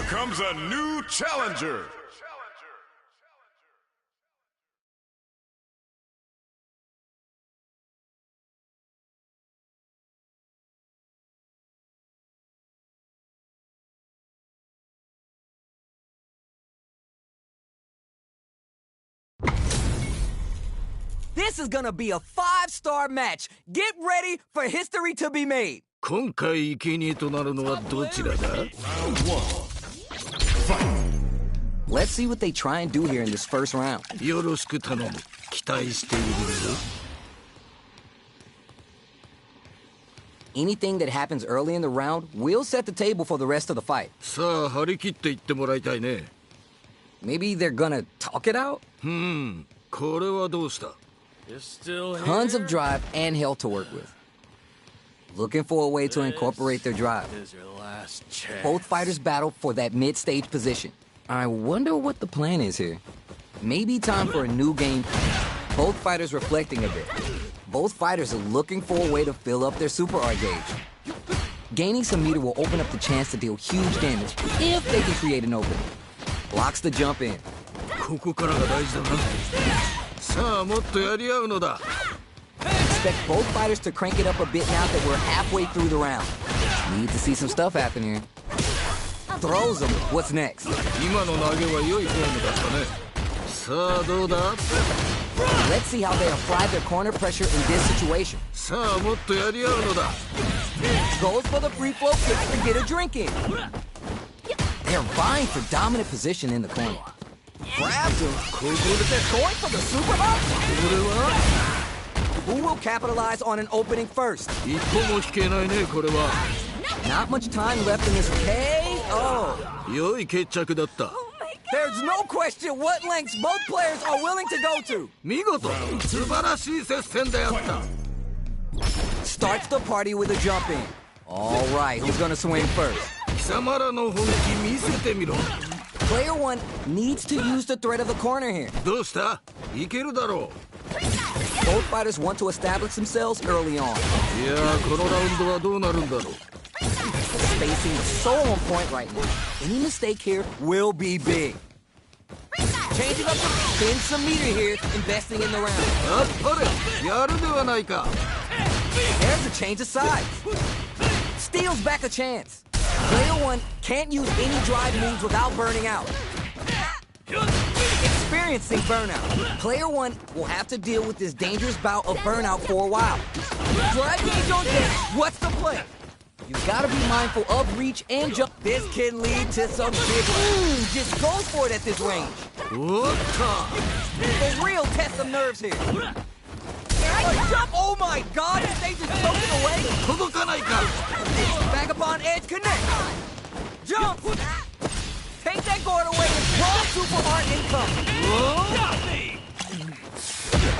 comes a new challenger. This is gonna be a 5-star match. Get ready for history to be made. 今回生贄となるのはどちらだ? Let's see what they try and do here in this first round. よろしく頼む。期待しているぞ。Anything that happens early in the round will set the table for the rest of the fight. さあ、張り切っていってもらいたいね。Maybe they're gonna talk it out? これはどうした? Tons of drive and health to work with. Looking for a way to incorporate their drive. Both fighters battle for that mid-stage position. I wonder what the plan is here. Maybe time for a new game. Both fighters reflecting a bit. Both fighters are looking for a way to fill up their super art gauge. Gaining some meter will open up the chance to deal huge damage if they can create an opening. Blocks the jump in. ここからが大事だな。さあ、もっとやり合うのだ。Expect both fighters to crank it up a bit now that we're halfway through the round. Need to see some stuff happen here. Throws him. What's next? 今の投げは良いフォームだったね。さあ、どうだ? Let's see how they apply their corner pressure in this situation. さあ、もっとやり合うのだ。Goes for the free flow kick to get a drink in. They're vying for dominant position in the corner. Grabs him. They're going for the super hop. Who will capitalize on an opening first? 一歩も引けないね、これは。Not much time left in this KO. 良い決着だった。There's no question what lengths both players are willing to go to. 見事、素晴らしい接戦であった。Starts the party with a jump in. All right, who's gonna swing first? 貴様らの本気見せてみろ。Player 1 needs to use the threat of the corner here. どうした? いけるだろう。Both fighters want to establish themselves early on. いやー、このラウンドはどうなるんだろう。Spacing is so on point right now. Any mistake here will be big. Changing up the spin some meter here, investing in the round. あっぱれ、やるではないか。There's a change of sides. Steals back a chance. Player 1 can't use any drive moves without burning out. Experiencing burnout. Player 1 will have to deal with this dangerous bout of burnout for a while. Drive gauge on deck. What's the play? You gotta be mindful of reach and jump. This can lead to some big... just goes for it at this range. What? A real test of nerves here. A jump! Oh my God! Did they just choke it away? 届かないか。Vagabond edge connect. Jump! Take that guard away and raw super art incoming.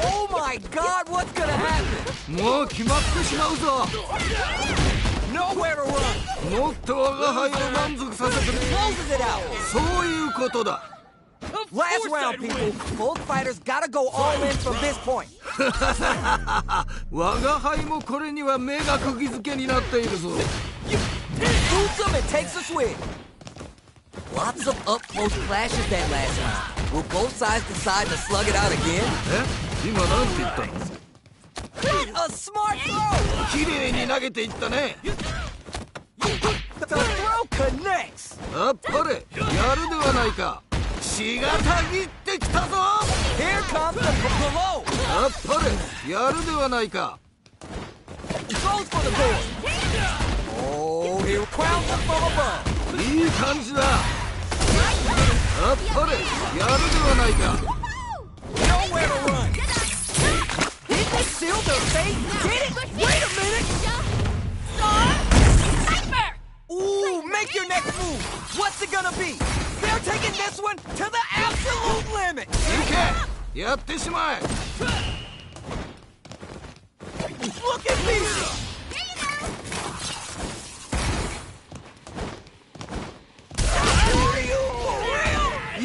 Oh my God! What's gonna happen? もう決まってしまうぞ。Nowhere to run. もっと我が輩を満足させてくれ。 Closes it out. そういうことだ。Last round, people. Both fighters gotta go all in from this point. 我が輩もこれには目が釘付けになっているぞ。Boots him and takes a swing. Lots of up-close clashes that last round. Will both sides decide to slug it out again? 今なんて言ったの? What a smart throw! 綺麗に投げていったね。The throw connects. あっぱれ、やるではないか。血がたぎってきたぞ。 Here comes the blow. あっぱれ、やるではないか。 Goes for the goal. Oh, here crowns up from above. いい感じだ。あっぱれ、やるではないか。 Nowhere to run. Did they seal their fate? Get it? Wait a minute. Ooh, make your next move. What's it gonna be? They're taking this one to the absolute limit. 行け、やってしまえ。 Look at me.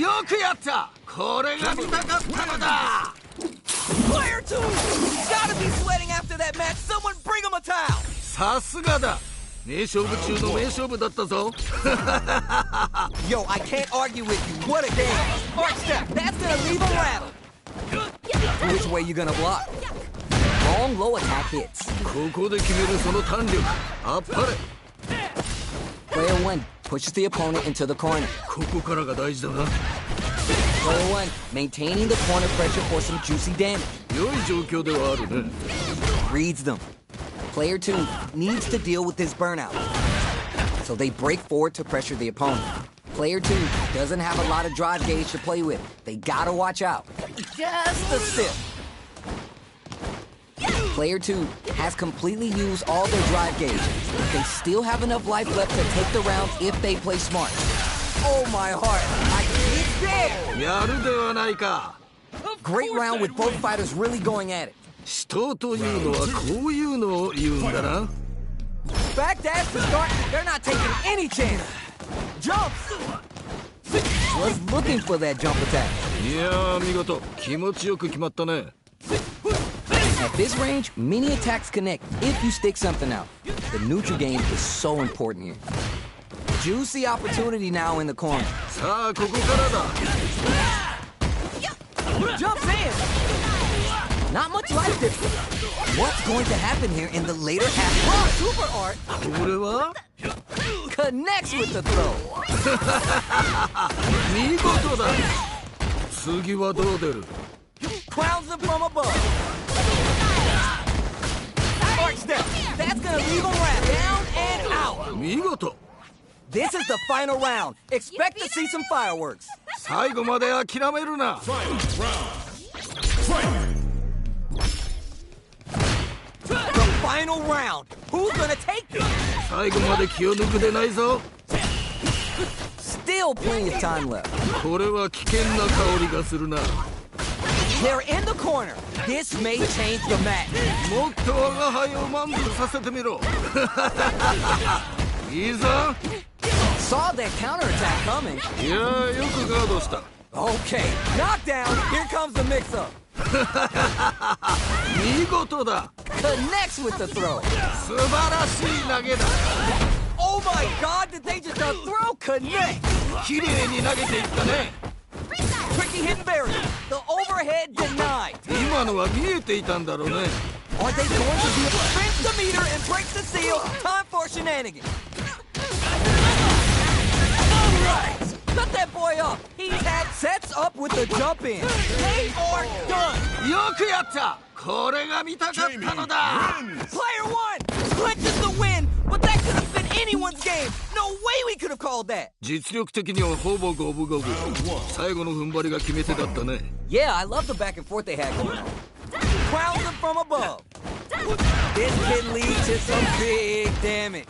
よくやった。これが見たかったのだ。 Player 2, gotta be sweating after that match. Someone bring him a towel. さすがだ。名勝負中の名勝負だったぞ。 Yo, I can't argue with you. What a game. Arch step. That's gonna leave him rattled. Which way you gonna block? Long low attack hits. ここで決めるその弾力。あっぱれ。 Player 1 pushes the opponent into the corner. ここからが大事だな。 Player 1 maintaining the corner pressure for some juicy damage. 良い状況ではあるね。 Reads them. Player 2 needs to deal with this burnout. So they break forward to pressure the opponent. Player 2 doesn't have a lot of drive gauge to play with. They gotta watch out. Just a sip. Player 2 has completely used all their drive gauge. They still have enough life left to take the round if they play smart. Oh my heart, I can't there! やるではないか。 Great round with both fighters really going at it. 死闘というのはこういうのを言うんだな。 Backdash to start, they're not taking any chance. Jumps! Was looking for that jump attack. いやー見事気持ちよく決まったね。 At this range, many attacks connect if you stick something out. The neutral game is so important here. Juicy opportunity now in the corner. さあここからだ。 Jumps in! Not much life difference. What's going to happen here in the later half? Oh, super art これは connects with the throw. 見事だ。次はどう出る？ Crowns them from above. Arch step. That's gonna leave them wrapped down and out. 見事。 This is the final round. Expect to see some fireworks. 最後まで諦めるな。 The final round. Who's gonna take it? 最後まで気を抜くでないぞ。 Still plenty of time left. これは危険な香りがするな。 They're in the corner. This may change the match. もっと我が輩を満足させてみろ。いいぞ。 Saw that counterattack coming. いやーよくガードした。 Okay, knockdown. Here comes the mix-up. 見事だ。 Connects with the throw. 素晴らしい投げだ。 Oh my God! Did they just throw connect? 綺麗に投げていったね。 Tricky hidden barrier. The overhead denied. 今のは見えていたんだろうね。 Are they going to be able to sprint the meter and break the seal? Time for shenanigans. Alright! Cut that boy up! He's had sets up with the jump in. They are done! よくやった。これが見たかったのだ。 Player 1! Clinches the win! But that could have been anyone's game! No way we could have called that! 実力的にはほぼ五分五分。最後の踏ん張りが決め手だったね。 Yeah, I love the back and forth they had going on. Crowns them from above. This could lead to some big damage.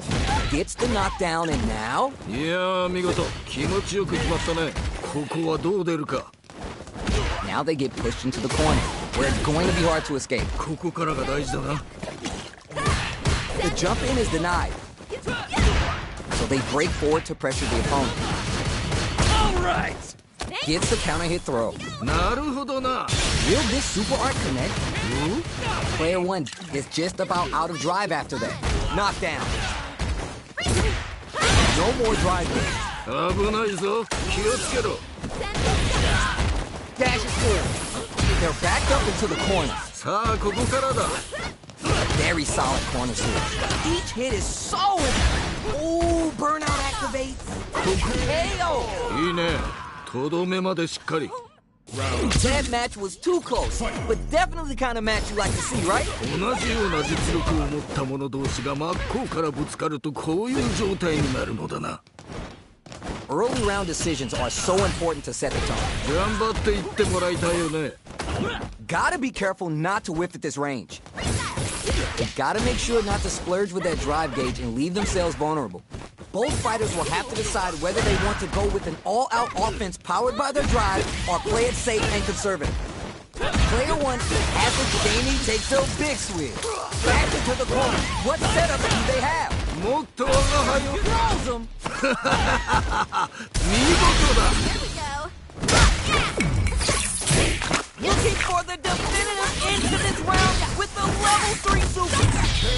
Gets the knockdown and now? いやー見事気持ちよく決まったね。ここはどう出るか。 Now they get pushed into the corner, where it's going to be hard to escape. ここからが大事だな。 The jump in is denied. So they break forward to pressure the opponent. Alright! Gets the counter hit throw. なるほどな。 Will this super art connect? Player 1 is just about out of drive after that. Knockdown. No more drive games. 危ないぞ。気をつけろ。 Dash is clear. They're backed up into the corner. さあここからだ。 Very solid corner switch. Each hit is so important. Ooh, burnout activates. KO. いいね。とどめまでしっかり。 That match was too close, but definitely the kind of match you like to see, right? 同じような実力を持った者同士が真っ向からぶつかるとこういう状態になるのだな。 Early round decisions are so important to set the tone. 頑張っていってもらいたいよね。 Gotta be careful not to whiff at this range. You gotta make sure not to splurge with that drive gauge and leave themselves vulnerable. Both fighters will have to decide whether they want to go with an all-out offense powered by their drive or play it safe and conservative. Player 1 has a Jamie takes a big swing. Back into the corner. What setup do they have? もっと我が輩を。 Throws them. 見事だ。 Looking for the definitive end to this round with the level 3 super.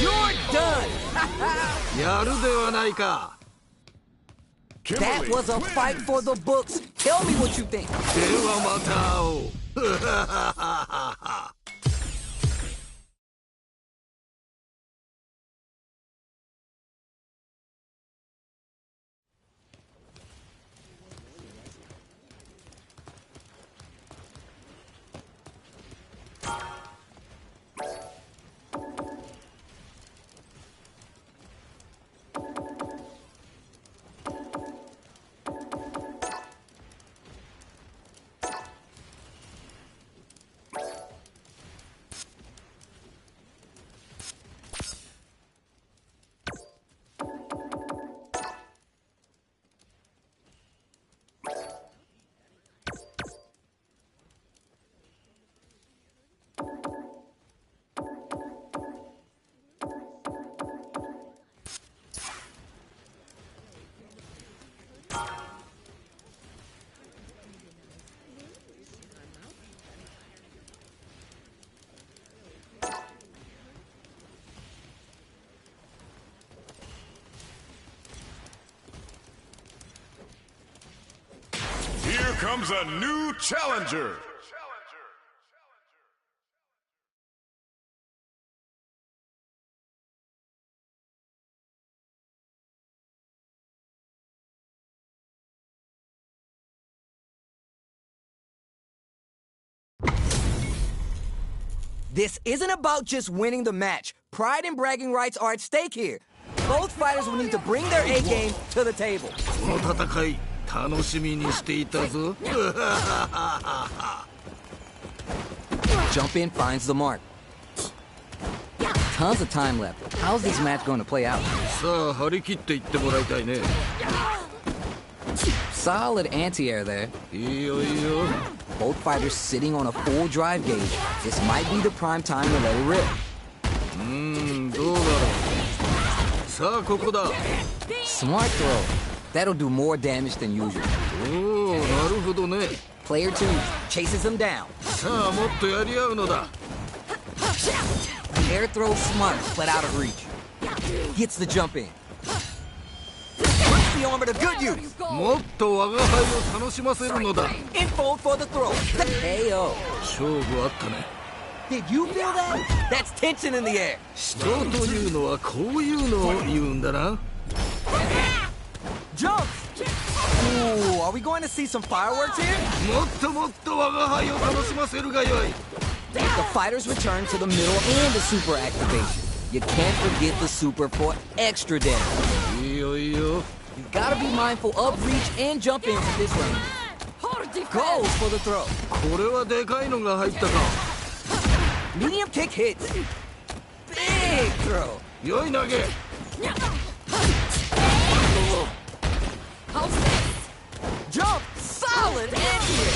You're done. やるではないか。 That was a fight for the books. Tell me what you think. ではまた会おう。Here comes a new challenger. This isn't about just winning the match. Pride and bragging rights are at stake here. Both fighters will need to bring their A game to the table. この戦い楽しみにしていたぞ。 Jump in finds the mark. Tons of time left. How's this match going to play out? さあ張り切っていってもらいたいね。 Solid anti-air there. いいよいいよ。 Both fighters sitting on a full drive gauge. This might be the prime time to let it rip. どうだろう。さあここだ。 Smart throw. That'll do more damage than usual. おおなるほどね。 Player 2 chases him down. さあもっとやり合うのだ。 The air throw smart, but out of reach. Gets the jump in. Puts the armor to good use. もっと我が輩を楽しませるのだ。 In fold for the throw. KO. 勝負あったね。 Did you feel that? That's tension in the air. 人というのはこういうのを言うんだな。 Jump. Ooh, are we going to see some fireworks here? もっともっと我が輩を楽しませるがよい。 The fighters return to the middle and the super activation. You can't forget the super for extra damage. いいよいいよ。 You gotta be mindful of reach and jump ins in this range. Goes for the throw. これはでかいのが入ったか。 Medium kick hits. Big throw. 良い投げ。 Jump. Solid anti-air.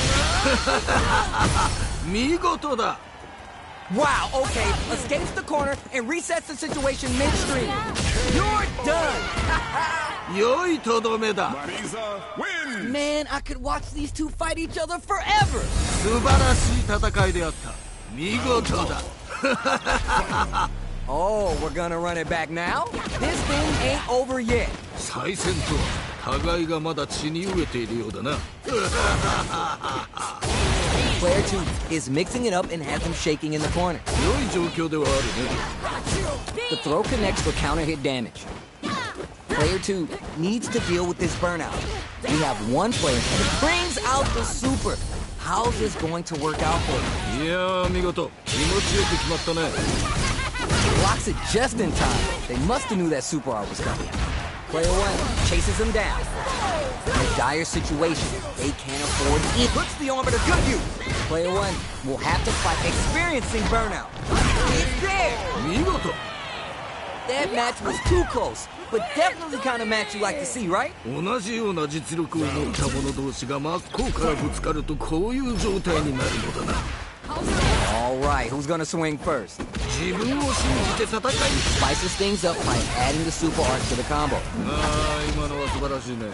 見事だ。 Wow, okay. Escapes the corner and resets the situation midstream. You're done. 良いとどめだ。 Mariza wins. Man, I could watch these two fight each other forever. 素晴らしい戦いであった。見事だ。 Oh, we're gonna run it back now? This thing ain't over yet. 再戦とは互いがまだ血に飢えているようだな。 Player 2 is mixing it up and has him shaking in the corner. 良い状況ではあるね。 The throw connects for counter hit damage. Player 2 needs to deal with this burnout. We have one player that brings out the super. How's this going to work out for him? いやー見事気持ちよく決まったね。 Blocks it just in time. They must have knew that super art was coming. Player 1 chases him down. In a dire situation, they can't afford it. Puts the armor to good use. Player 1 will have to fight experiencing burnout. It's there. 見事。 That match was too close, but definitely the kind of match you like to see, right? 同じような実力を持った者同士が真っ向からぶつかるとこういう状態になるのだな。 All right, who's gonna swing first? 自分を信じて戦い。 Spices things up by adding the super art to the combo. ああ今のは素晴らしいね。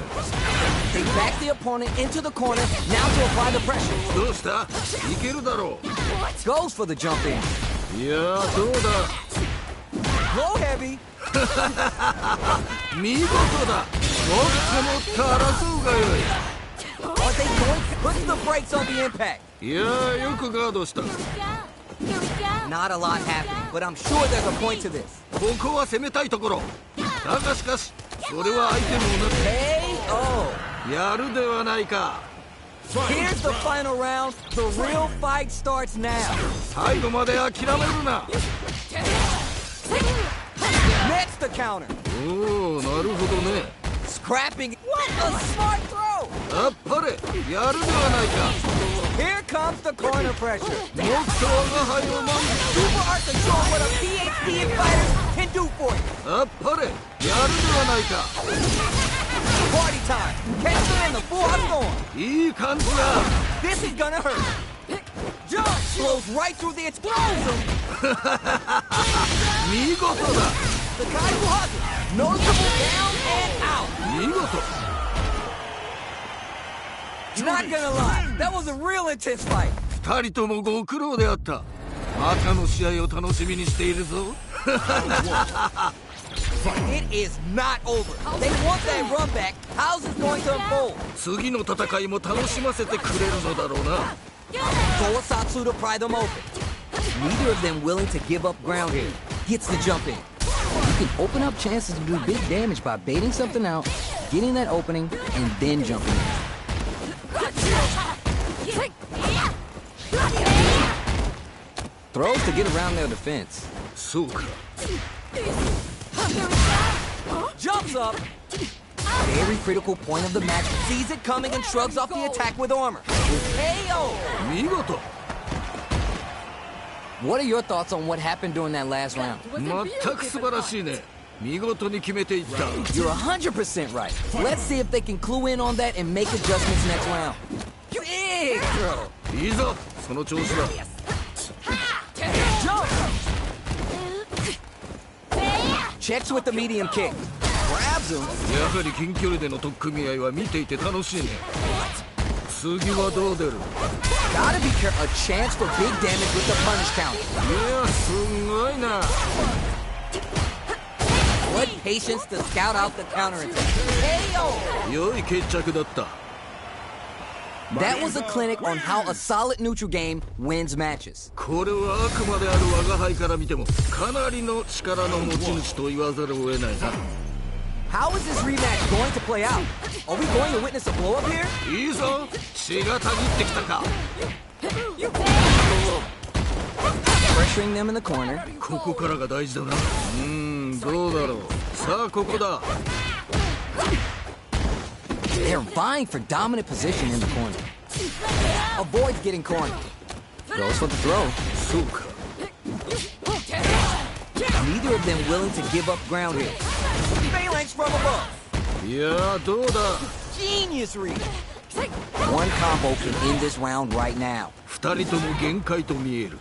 They back the opponent into the corner, now to apply the pressure. どうした？いけるだろ Goes for the jump in. う。いやーどうだ。Blow heavy. 見事だ。もっと争うがよ Are they going to put the brakes on the impact? い。いやー、よくガードした。 Not a lot happening, but I'm sure there's a point to this. ここは攻めたいところ。だがしかし、それは相手も同 KO. じ。やるではないか。 Here's the final round. The real fight starts now. 最後まで諦めるな。 Next the counter. おお、なるほどね。 Scrapping. What a smart throw. あっぱれ、やるではないか。 Here comes the corner pressure. もっと我が輩を満 Super art to show what a PhD in fighters can do for you. あっぱれ、やるではないか。 Party time. Catch them in the full storm. いい感じだ。 This is gonna hurt. Jump blows right through the explosion. 見事だ。 The guy who hugs it. Noticeable down and out. 見事。 Not gonna lie, that was a real intense fight. 二人ともご苦労であった。またの試合を楽しみにしているぞ。 It is not over. They want that run back. How's it going to unfold? 次の戦いも楽しませてくれるのだろうな。 Tousatsu to pry them open. Neither of them willing to give up ground here. Gets the jump in. You can open up chances to do big damage by baiting something out, getting that opening, and then jumping in. Throws to get around their defense. そうか。 Jumps up. Very critical point of the match. Sees it coming and shrugs off the attack with armor. KO. 見事。 What are your thoughts on what happened during that last round? 全く素晴らしいね。見事に決めていった。 You're 100% right. Let's see if they can clue in on that and make adjustments next round. Big throw. いいぞ、その調子だ。 Jump. Checks with the medium kick. Grabs him. やはり近距離での取っ組み合いは見ていて楽しいね。次はどう出る？ Gotta be careful. A chance for big damage with the punish counter. いや、すごいな。 What patience to scout out the counter attack. KO. 良い決着だった。 That was a clinic on how a solid neutral game wins matches. これはあくまである我が輩から見てもかなりの力の持ち主と言わざるを得ないな。 How is this rematch going to play out? Are we going to witness a blow up here? いいぞ、血がたぎってきたか。 Pressuring them in the corner. ここからが大事だな。どうだろう。さあここだ。 They're vying for dominant position in the corner. Avoids getting cornered. Goes for the throw. そうか。 Neither of them willing to give up ground here. Phalanx from above. いや、どうだ。 Genius read. One combo can end this round right now. 二人とも限界と見える。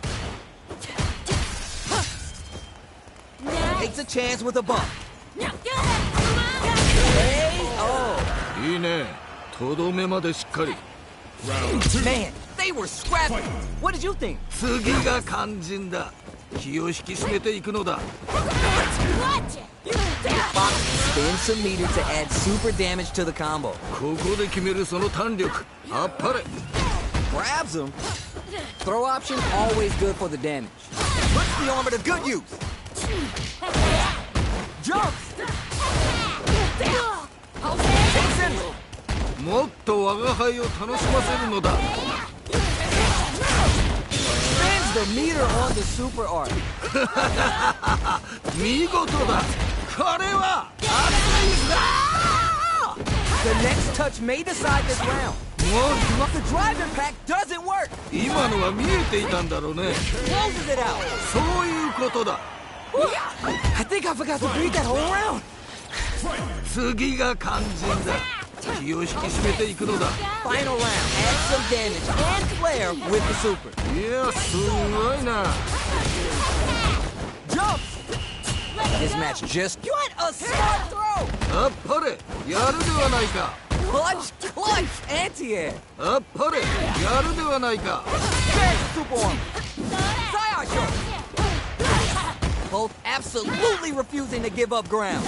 Takes a chance with a bump. KO. いいね。とどめまでしっかり。 Man, they were scrapping. What did you think? 次が肝心だ。気を引き締めていくのだ。 Fox spins some meter to add super damage to the combo. ここで決めるその弾力。あっぱれ。 Grabs him. Throw option always good for the damage. Puts the armor to good use. Jumps. Takes in. もっと我が輩を楽しませるのだ。 Spins the meter on the super art. 見事だ。これは The next touch may decide this round. も The drive impact doesn't work. う今のは見えていたんだろうね。 Closes it out. そういうことだ。 I think I forgot to breathe that whole round. 次が肝心だ。気を引き締めていくのだ。 Final round. Add some damage and flair with the super. いや、すごいな。 Jumps. This match just... What a smart throw. あっぱれ。やるではないか。 Clutch anti-air. あっぱれ。やるではないか。 There's the super armor. Side shot. both absolutely refusing to give up ground.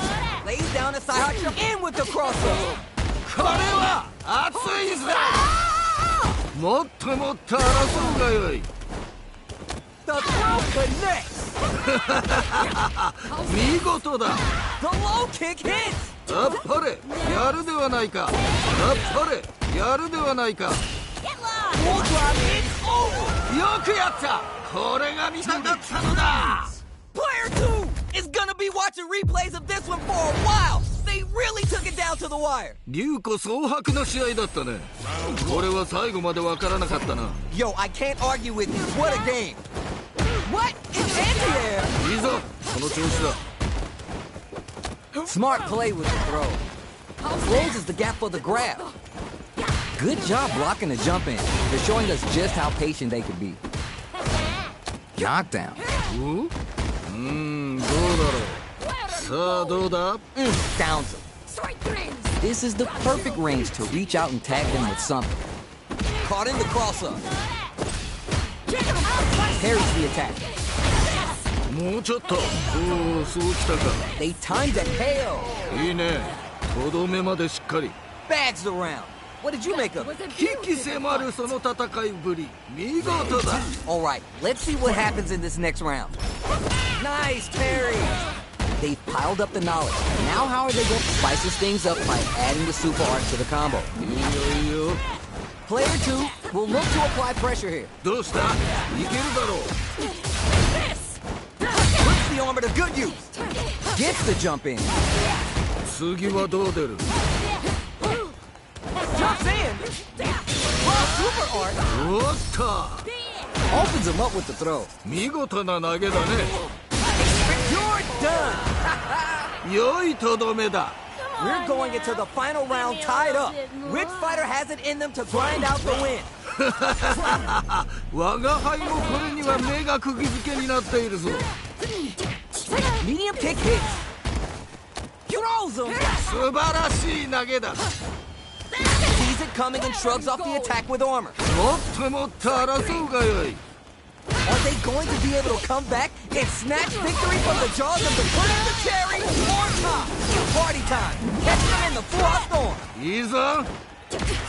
Lays down a side hop in with the crossover. これは熱いぜもっともっと争うがよい The throw connects. 見事だ The low kick hits. あっぱれやるではないかあっぱれやるではないか Full drop, it's over. よくやったこれが見たかったのだ Player 2 is gonna be watching replays of this one for a while. They really took it down to the wire. 龍子総白の試合だったねこれは最後までわからなかったな Yo, I can't argue with you. What a game. What? It's anti-air. いいぞこの調子だ Smart play with the throw. Closes the gap for the grab. Good job blocking the jump in. They're showing us just how patient they could be. Knockdown. どうだろうさあどうだ Downs him. This is the perfect range to reach out and tag them with something. Caught in the cross-up. Parries the attack. もうちょっとおおそうきたか They timed it. Hell. いいねとどめまでしっかり Bags the round. What did you make of it? 危機迫るその戦いぶり見事だ All right, let's see what happens in this next round. Nice parry. They've piled up the knowledge. Now how are they going to spice this things up by adding the super art to the combo? いいよいいよ Player 2 will look to apply pressure here. どうしたいけるだろう Puts the armor to good use. Gets the jump in. 次はどう出る Jumps in. Well, super art おっと opens him up with the throw. 見事な投げだね You're done. 良いとどめだ We're going into the final round tied up. Which fighter has it in them to grind out the win? 我が輩もこれには目が釘付けになっているぞ Medium kick hits. Throws him. 素晴らしい投げだ Sees it coming and shrugs off the attack with armor. もっともっと争うがよい Are they going to be able to come back and snatch victory from the jaws of the Prince of Cherry or not? Party time. Catch them in the full storm. いいぞ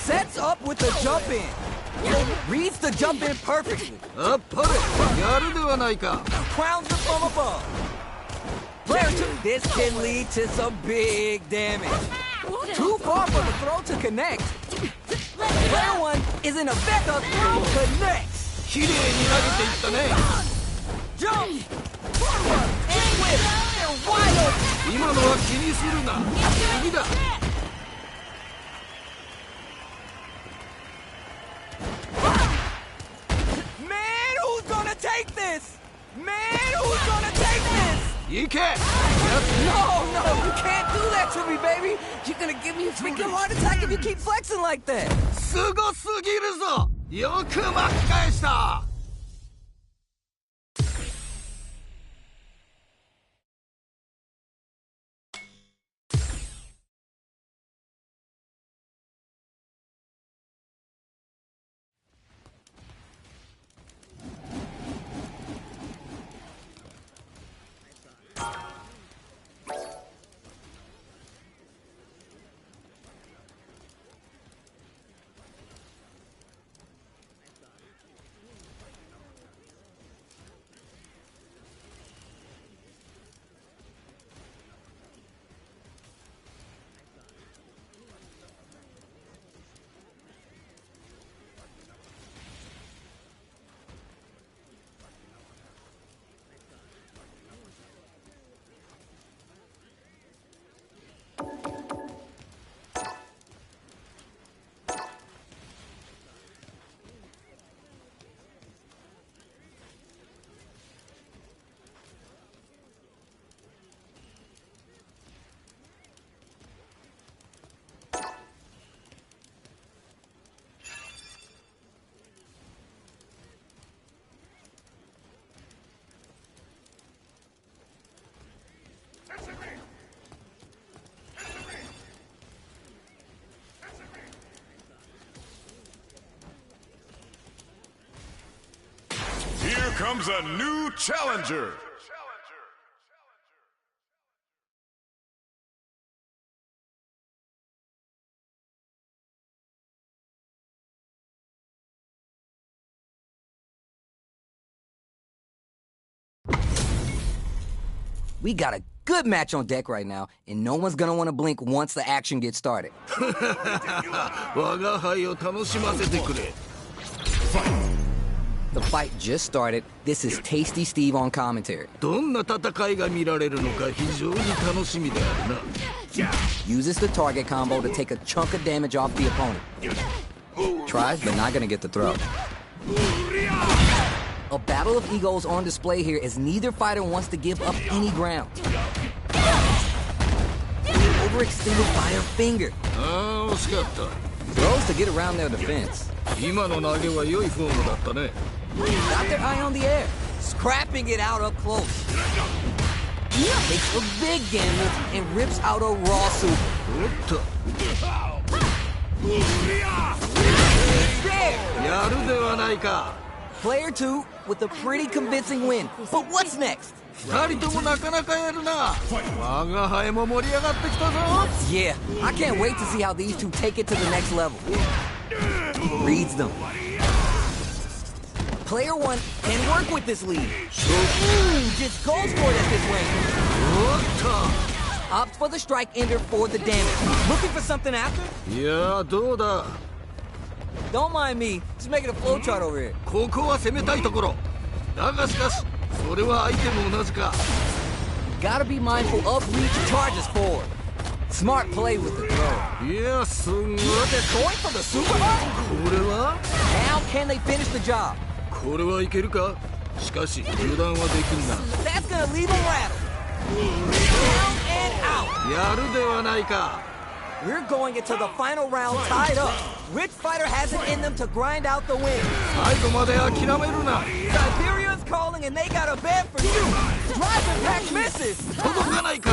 Sets up with the jump in. Reads the jump in perfectly. あっぱれやるではないか Crowns them from above. Player 2. This can lead to some big damage. Too far for the throw to connect. Player 1 is in effect a throw connects. 綺麗に投げていったね Jump! Forward! And whip! They're wide open! 今のは気にするな次だ Man, who's gonna take this? Man, who's gonna take this? 行け No, you can't do that to me, baby! You're gonna give me a freaking heart attack if you keep flexing like that! すごすぎるぞよく巻き返した Here comes a new challenger. We got a good match on deck right now, and no one's gonna want to blink once the action gets started. 我が輩を楽しませてくれ。 The fight just started. This is Tasty Steve on commentary. どんな戦いが見られるのか非常に楽しみであるな。 Uses the target combo to take a chunk of damage off the opponent. Tries, but not gonna get the throw. A battle of egos on display here as neither fighter wants to give up any ground. Overextended by a finger. ああ、惜しかった。 Throws to get around their defense. 今の投げは良いフォームだったね。 Got their eye on the air, scrapping it out up close. Takes a big gamble and rips out a raw super. おっと。 There! やるではないか。 Player 2 with a pretty convincing win. But what's next? 二人ともなかなかやるな。我が輩も盛り上がってきたぞ。 Yeah, I can't wait to see how these two take it to the next level. Reads them. Player 1 can work with this lead. Just goes for it at this range. おっ Opts for the strike ender for the damage. Looking for something after? と。いや、どうだ。 Don't mind me. Just making a flowchart over here. ここは攻めたいところ。だがしかし、それは相手も同じか。 Gotta be mindful of reach charges forward. Smart play with the throw. いや、すんごい。 But they're going for the super hard. これは How can they finish the job? これはいけるか。しかし油断はできんな。 That's gonna leave them rattled. Down and out. やるではないか。 We're going into the final round tied up. Which fighter has it in them to grind out the win? 最後まで諦めるな。 Siberia's calling and they got a bed for you. Drive impact misses. 届かないか。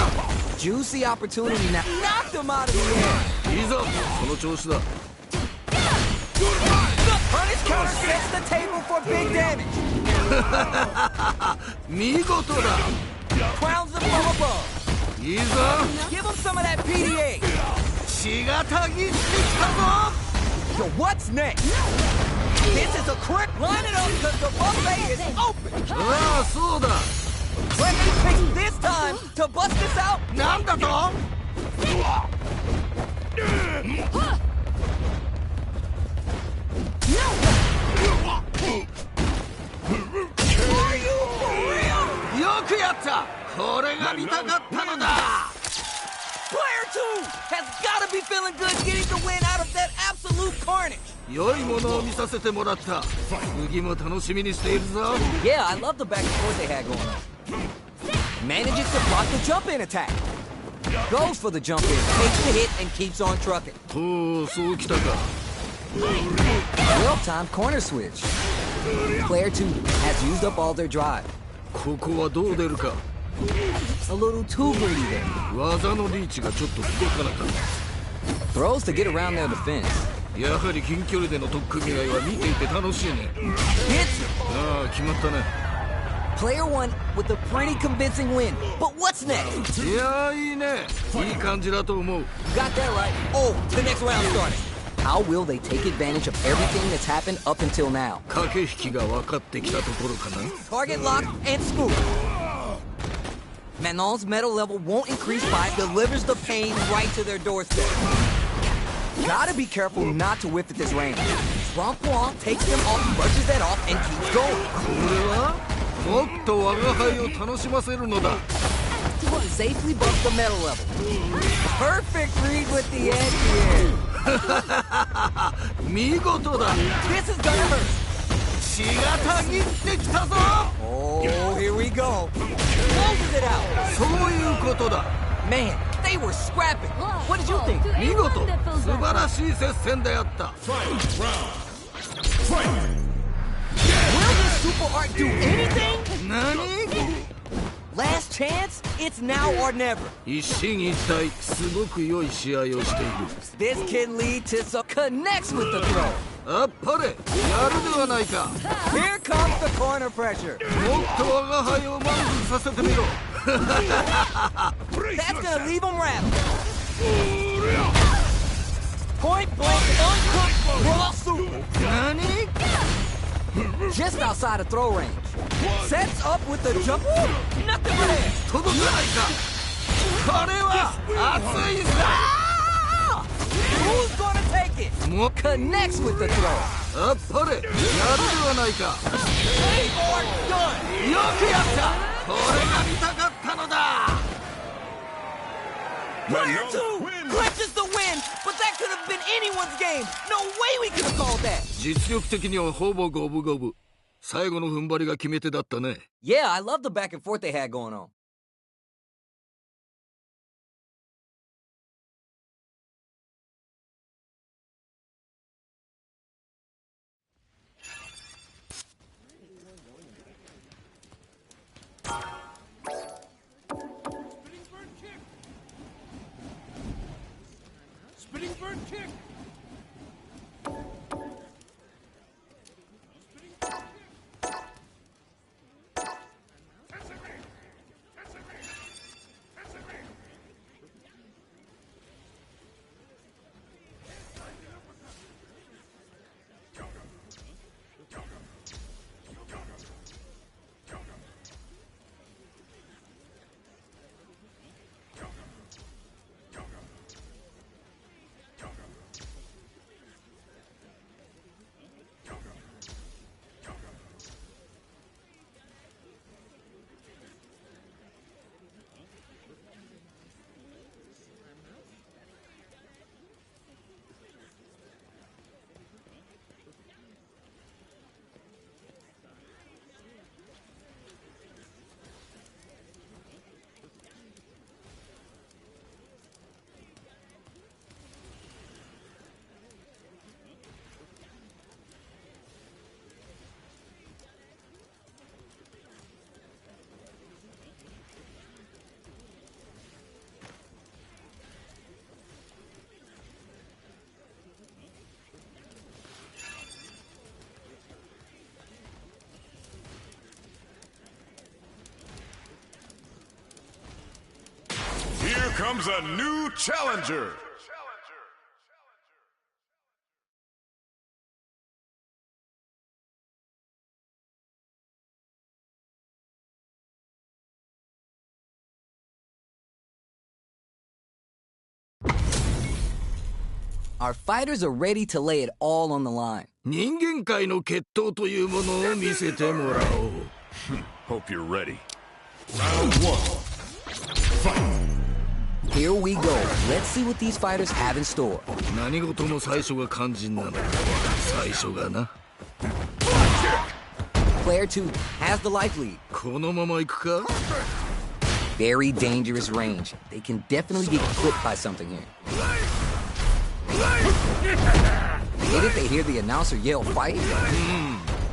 Juicy opportunity now. Knocked him out of the air. いいぞ、その調子だ。 The punish counter sets the table for big damage. 見事だ。 Crowns them from above. いいぞ。 Give him some of that PDA. 血がたぎってきたぞ。 So what's next? This is a crit. Line it up because the buffet is open. ああ、そうだ。 Let me pick this time to bust this out. なんだと。 Are you for real? よくやった。これが見たかったのだ。 Player 2 has got to be feeling good getting the win out of that absolute carnage. 良いものを見させてもらった。次も楽しみにしているぞ。 Yeah, I love the back and forth they had going on. Manages to block the jump-in attack. Goes for the jump-in, takes the hit, and keeps on trucking. おお、そうきたか。 Well-timed corner switch. Player 2 has used up all their drive. ここはどう出るか。 A little too greedy there. 技のリーチがちょっと届かなかっ Throws to get around their defense. た。やはり近距離での取っ組み合いは見ていて楽しいね。 Hits him. ああ、決まったね。 Player 1 with a pretty convincing win. But what's next? いやー、いいね。いい感じだと思う。 Got that right. Oh, the next round started. How will they take advantage of everything that's happened up until now? 駆け引きが分かってきたところかな。 Target lock and scoop. Manon's metal level won't increase by it, delivers the pain right to their doorstep. Gotta be careful not to whiff at this range. Rompuan takes them off, brushes that off, and keeps going. これはもっと我が輩を楽しませるのだ。 Safely buff the metal level. Perfect read with the edge here. 見事だ。 This is gonna hurt. 血がたぎってきたぞ。 Oh, here we go. Closes it out. そういうことだ。 Man, they were scrapping. What did you think? 見事、素晴らしい接戦であった。 Will this super art do anything? 何？ Last chance? It's now or never. 一進一退、すごく良い試合をしている。 This can lead to some connects with the throw. あっぱれ、やるではないか。 Here comes the corner pressure. もっと我が輩を満足させてみろ。 That's gonna leave him rattled. Point blank, uncooked raw super. 何？ just outside of throw range. Sets up with the jump. Ooh, nothing but air. 届かないか。これは熱いぜ。 Who's gonna take it? Connects with the throw. あっぱれ、やるではないか。よくやった。これが見たかったのだ。 Player 2 clutches the win, but that could have been anyone's game. No way we could have called that. 実力的にはほぼ五分五分。最後の踏ん張りが決め手だったね。Yeah, I love the back and forth they had going on. Spinning bird kick. Here comes a new challenger. Our fighters are ready to lay it all on the line. 人間界の決闘というものを見せてもらおう。Hope you're ready. Round 1. Fight. Here we go. Let's see what these fighters have in store. 何事も最初が肝心なの。最初がな。Player 2 has the life lead. このまま行くか? Very dangerous range. They can definitely get clipped by something here. Didn't they hear the announcer yell fight?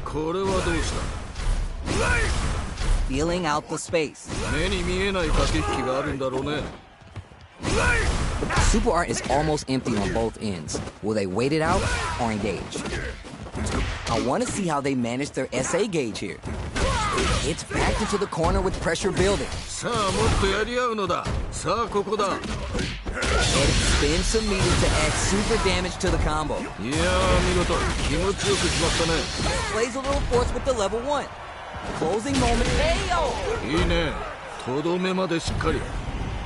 これはどうした? Feeling out the space. 目に見えない駆け引きがあるんだろうね。Super Art is almost empty on both ends. Will they wait it out or engage? I want to see how they manage their SA gauge here. It's backed into the corner with pressure building. さあもっとやり合うのだ。さあここだ。 And spend some meters to add super damage to the combo. いやー見事。気持ちよく決まったね。Plays a little force with the level 1. Closing moment. KO! いいね。とどめまでしっかり。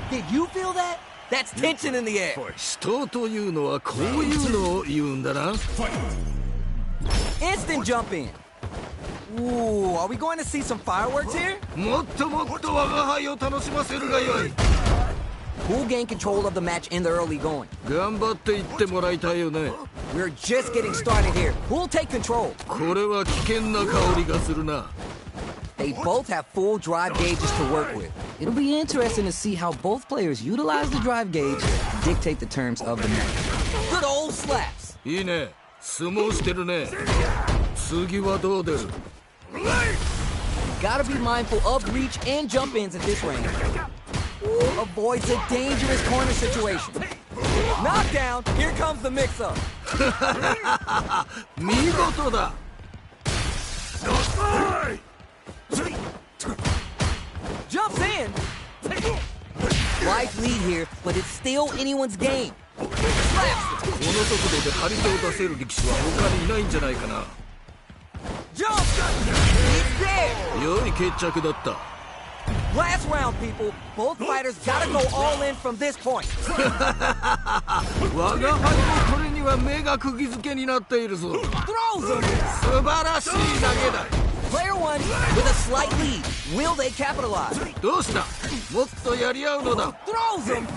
Did you feel that? That's tension in the air. 人というのはこういうのを言うんだな。 Instant jump in. Ooh, are we going to see some fireworks here? もっともっと我が輩を楽しませるがよい。 Who'll gain control of the match in the early going? 頑張っていってもらいたいよね。 We're just getting started here. Who'll take control? これは危険な香りがするな。 They both have full drive gauges to work with. It'll be interesting to see how both players utilize the drive gauge to dictate the terms of the match. Good old slaps. いいね。相撲してるね。次はどう出る? Gotta be mindful of reach and jump ins at this range. Avoids a dangerous corner situation. Knockdown. Here comes the mix-up. 見事だ。 Jumps in. Life lead here, but it's still anyone's game. Slaps. この速度で張り手を出せる力士は他にいないんじゃないかな。Jump! He's there! 良い決着だった Last round, people. Both fighters gotta go all in from this point. 我が輩もこれには目が釘付けになっているぞ Throws him! 素晴らしい投げだ Player one with a slight lead. Will they capitalize? どうしたもっとやり合うのだ Throws him!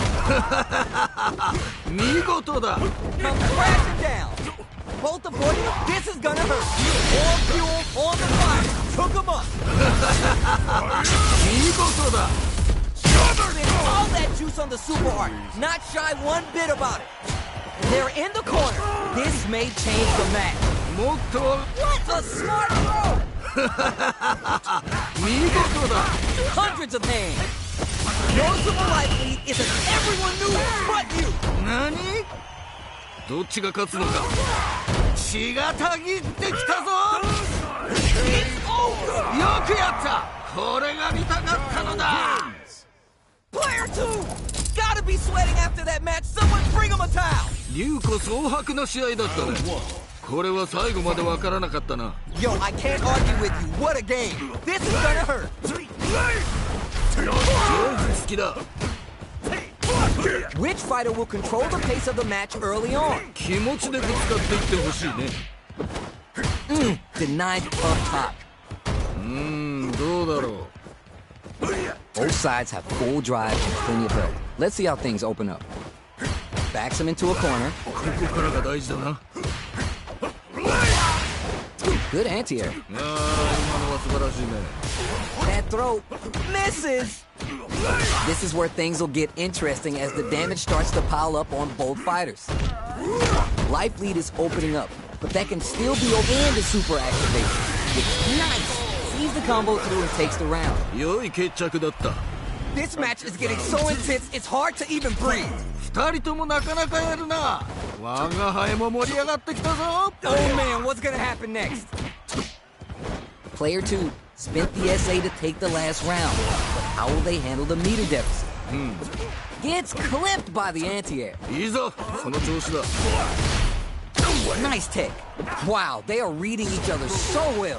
見事だ Comes crashing down. Both avoiding him. This is gonna hurt. More fuel on the fire. Took him up. 見事だ Spent all that juice on the super art. Not shy one bit about it. They're in the corner. This may change the match. もっと What a smart throw! 見事だ Hundreds of hands. No super life lead is as everyone knew but you. 何どっちが勝つのか血がたぎってきたぞ It's over. よくやったこれが見たかったのだ Player two. Gotta be sweating after that match. Someone bring him a towel. 龍虎総白な試合だったねこれは最後までわからなかったな Yo, I can't argue with you. What a game. This is gonna hurt. 好きだ Which fighter will control the pace of the match early on? 気持ちでぶつかっていってほしいね Denied up top. どうだろう Both sides have full drive and plenty of help. Let's see how things open up. Backs him into a corner. ここからが大事だな Good anti-air. 今のは素晴らしいね That throw misses. This is where things will get interesting as the damage starts to pile up on both fighters. Life lead is opening up, but that can still be over and the super activation. It's nice. Sees the combo through and takes the round. 良い決着だった This match is getting so intense, it's hard to even breathe. 二人ともなかなかやるな我が輩も盛り上がってきたぞ Oh man, what's gonna happen next? Player 2 spent the SA to take the last round, but how will they handle the meter deficit? Gets clipped by the anti-air. いいぞその調子だ Nice tech. Wow, they are reading each other so well.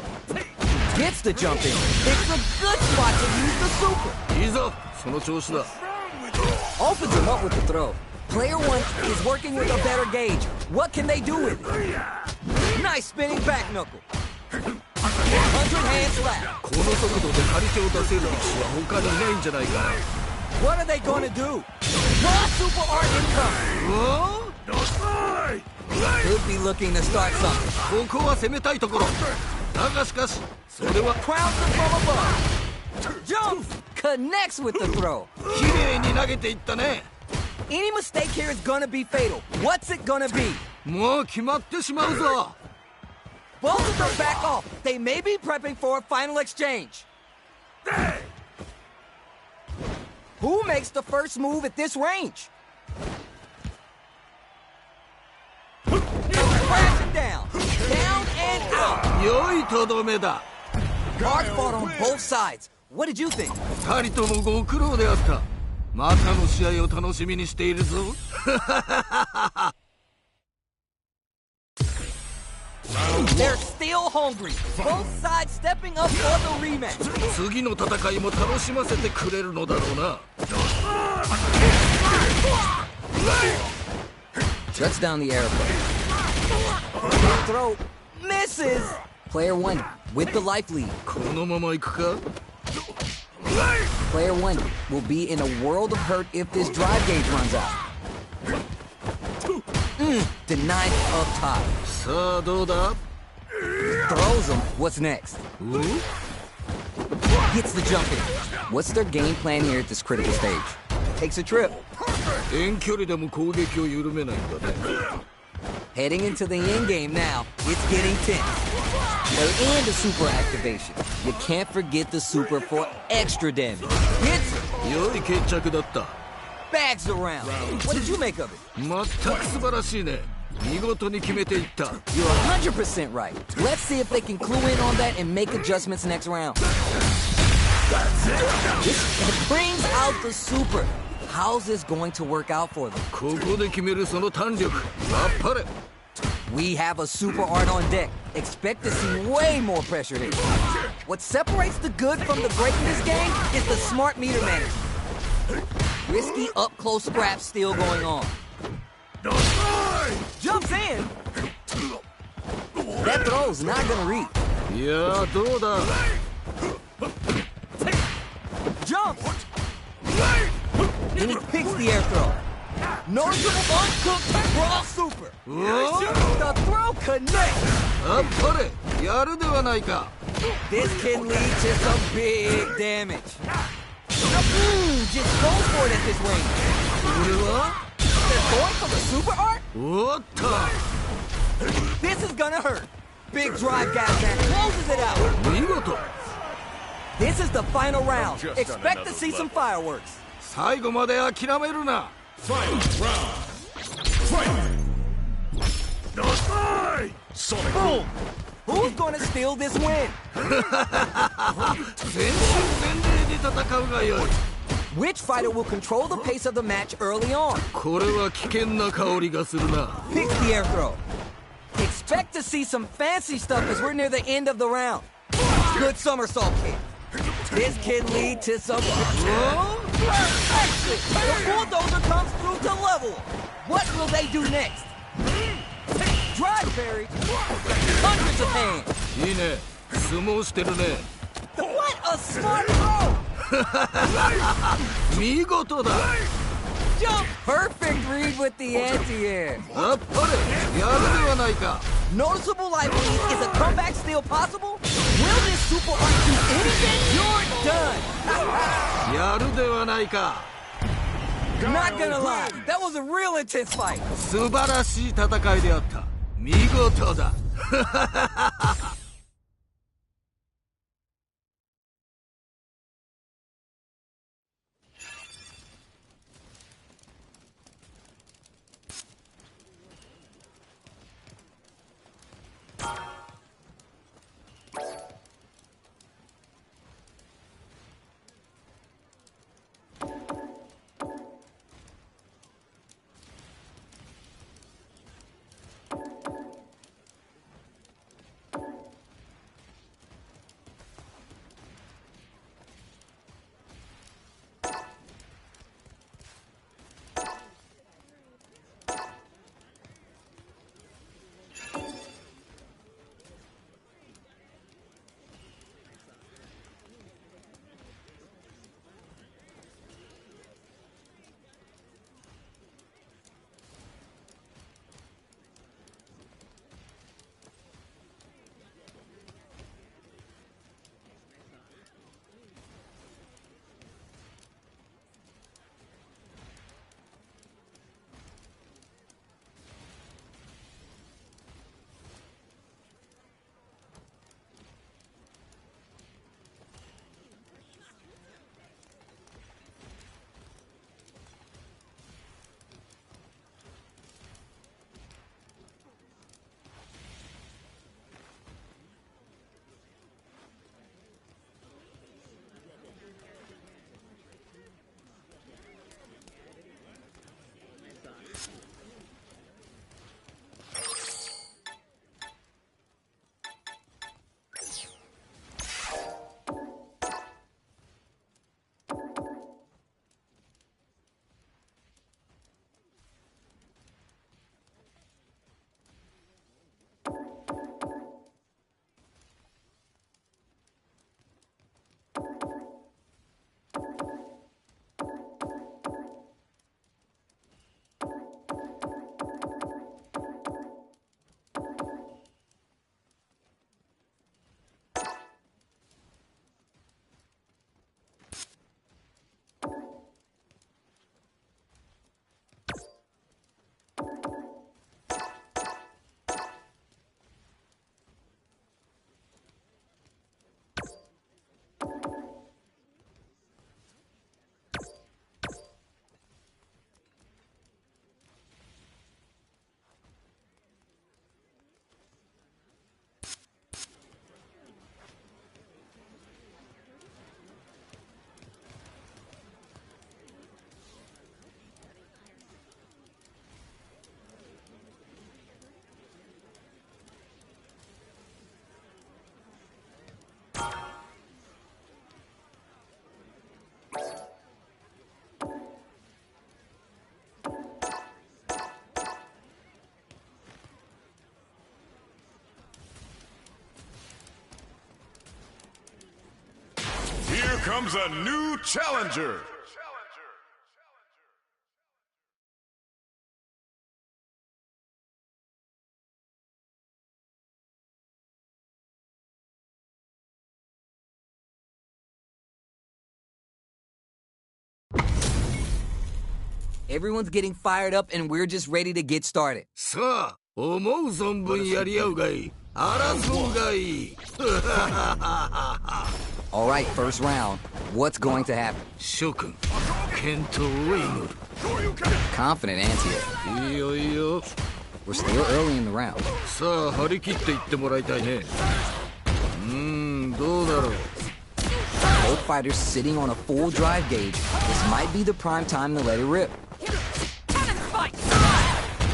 Gets the jump in. It's a good spot to use the super. いいぞその調子だ Opens him up with the throw. Player 1 is working with a better gauge. What can they do with it? Nice spinning back knuckle. 100 hand slap. この速度で張り手を出せる力士は他にいないんじゃないか What are they gonna do? Raw super art incoming. うわ Could be looking to start something. ここは攻めたいところだがしかしそれは Crowns him from above. Jumps. Connects with the throw. 綺麗に投げていったね Any mistake here is gonna be fatal. What's it gonna be? もう決まってしまうぞ Both of them back off. They may be prepping for a final exchange. Who makes the first move at this range? Crashing down. Down and out. 良いとどめだ Hard fought on both sides. What did you think? 二人ともご苦労であったまたの試合を楽しみにしているぞ They're still hungry. Both sides stepping up for the rematch. 次の戦いも楽しませてくれるのだろうな Shuts down the air throw. Misses. Player 1 with the life lead. このまま行くか Player 1 will be in a world of hurt if this drive gauge runs out. Denied up top. さあどうだ Throws him. What's next? お Gets the jump in. What's their game plan here at this critical stage? Takes a trip. 遠距離でも攻撃を緩めないんだね Heading into the end game now. It's getting tense. They're in the super activation. You can't forget the super for extra damage. Hits it. 良い決着だった Bags around. What did you make of it? 全く素晴らしいね見事に決めていった You're 100% right. Let's see if they can clue in on that and make adjustments next round. It brings out the super. How's this going to work out for them? ここで決めるその胆力あっぱれ We have a super art on deck. Expect to see way more pressure here. What separates the good from the great in this game is the smart meter management. Risky up-close scraps still going on. Jumps in. That throw's not gonna reach. いやどうだ Jumps. He picks the air throw. Noticeable uncooked raw super. The throw connects. あっぱれやるではないか This can lead to some big damage. Just go for it at this range. これは They're going for the super art? おっと This is gonna hurt. Big drive gas man closes it out. 見事 This is the final round. Just on Expect to another see some level. fireworks. 最後まで諦めるな Final round. Fight! Sonic Boom! Who's gonna steal this win? 全身全霊で戦うがよい Which fighter will control the pace of the match early on? これは危険な香りがするな Picks the air throw. Expect to see some fancy stuff as we're near the end of the round. Good somersault kick. This can lead to some... Exit! The bulldozer comes through to level. What will they do next? Drive parry. Hundreds of hands. いいね相撲してるね What a smart throw! 見事だ Jump! Perfect read with the anti-air. あっぱれやるではないか Noticeable life lead. Is a comeback still possible? Will this super art do anything? You're done! やるではないか Not gonna lie, that was a real intense fight. 素晴らしい戦いであった見事だ comes a new challenger. Everyone's getting fired up and we're just ready to get started. さあ、思う存分やり合うがいい。争うがいい。All right, first round. What's going to happen? 諸君、健闘を祈る。Confident Antia. いいよいいよ。We're still early in the round. さあ、張り切っていってもらいたいね。どうだろう。Both fighters sitting on a full drive gauge. This might be the prime time to let it rip.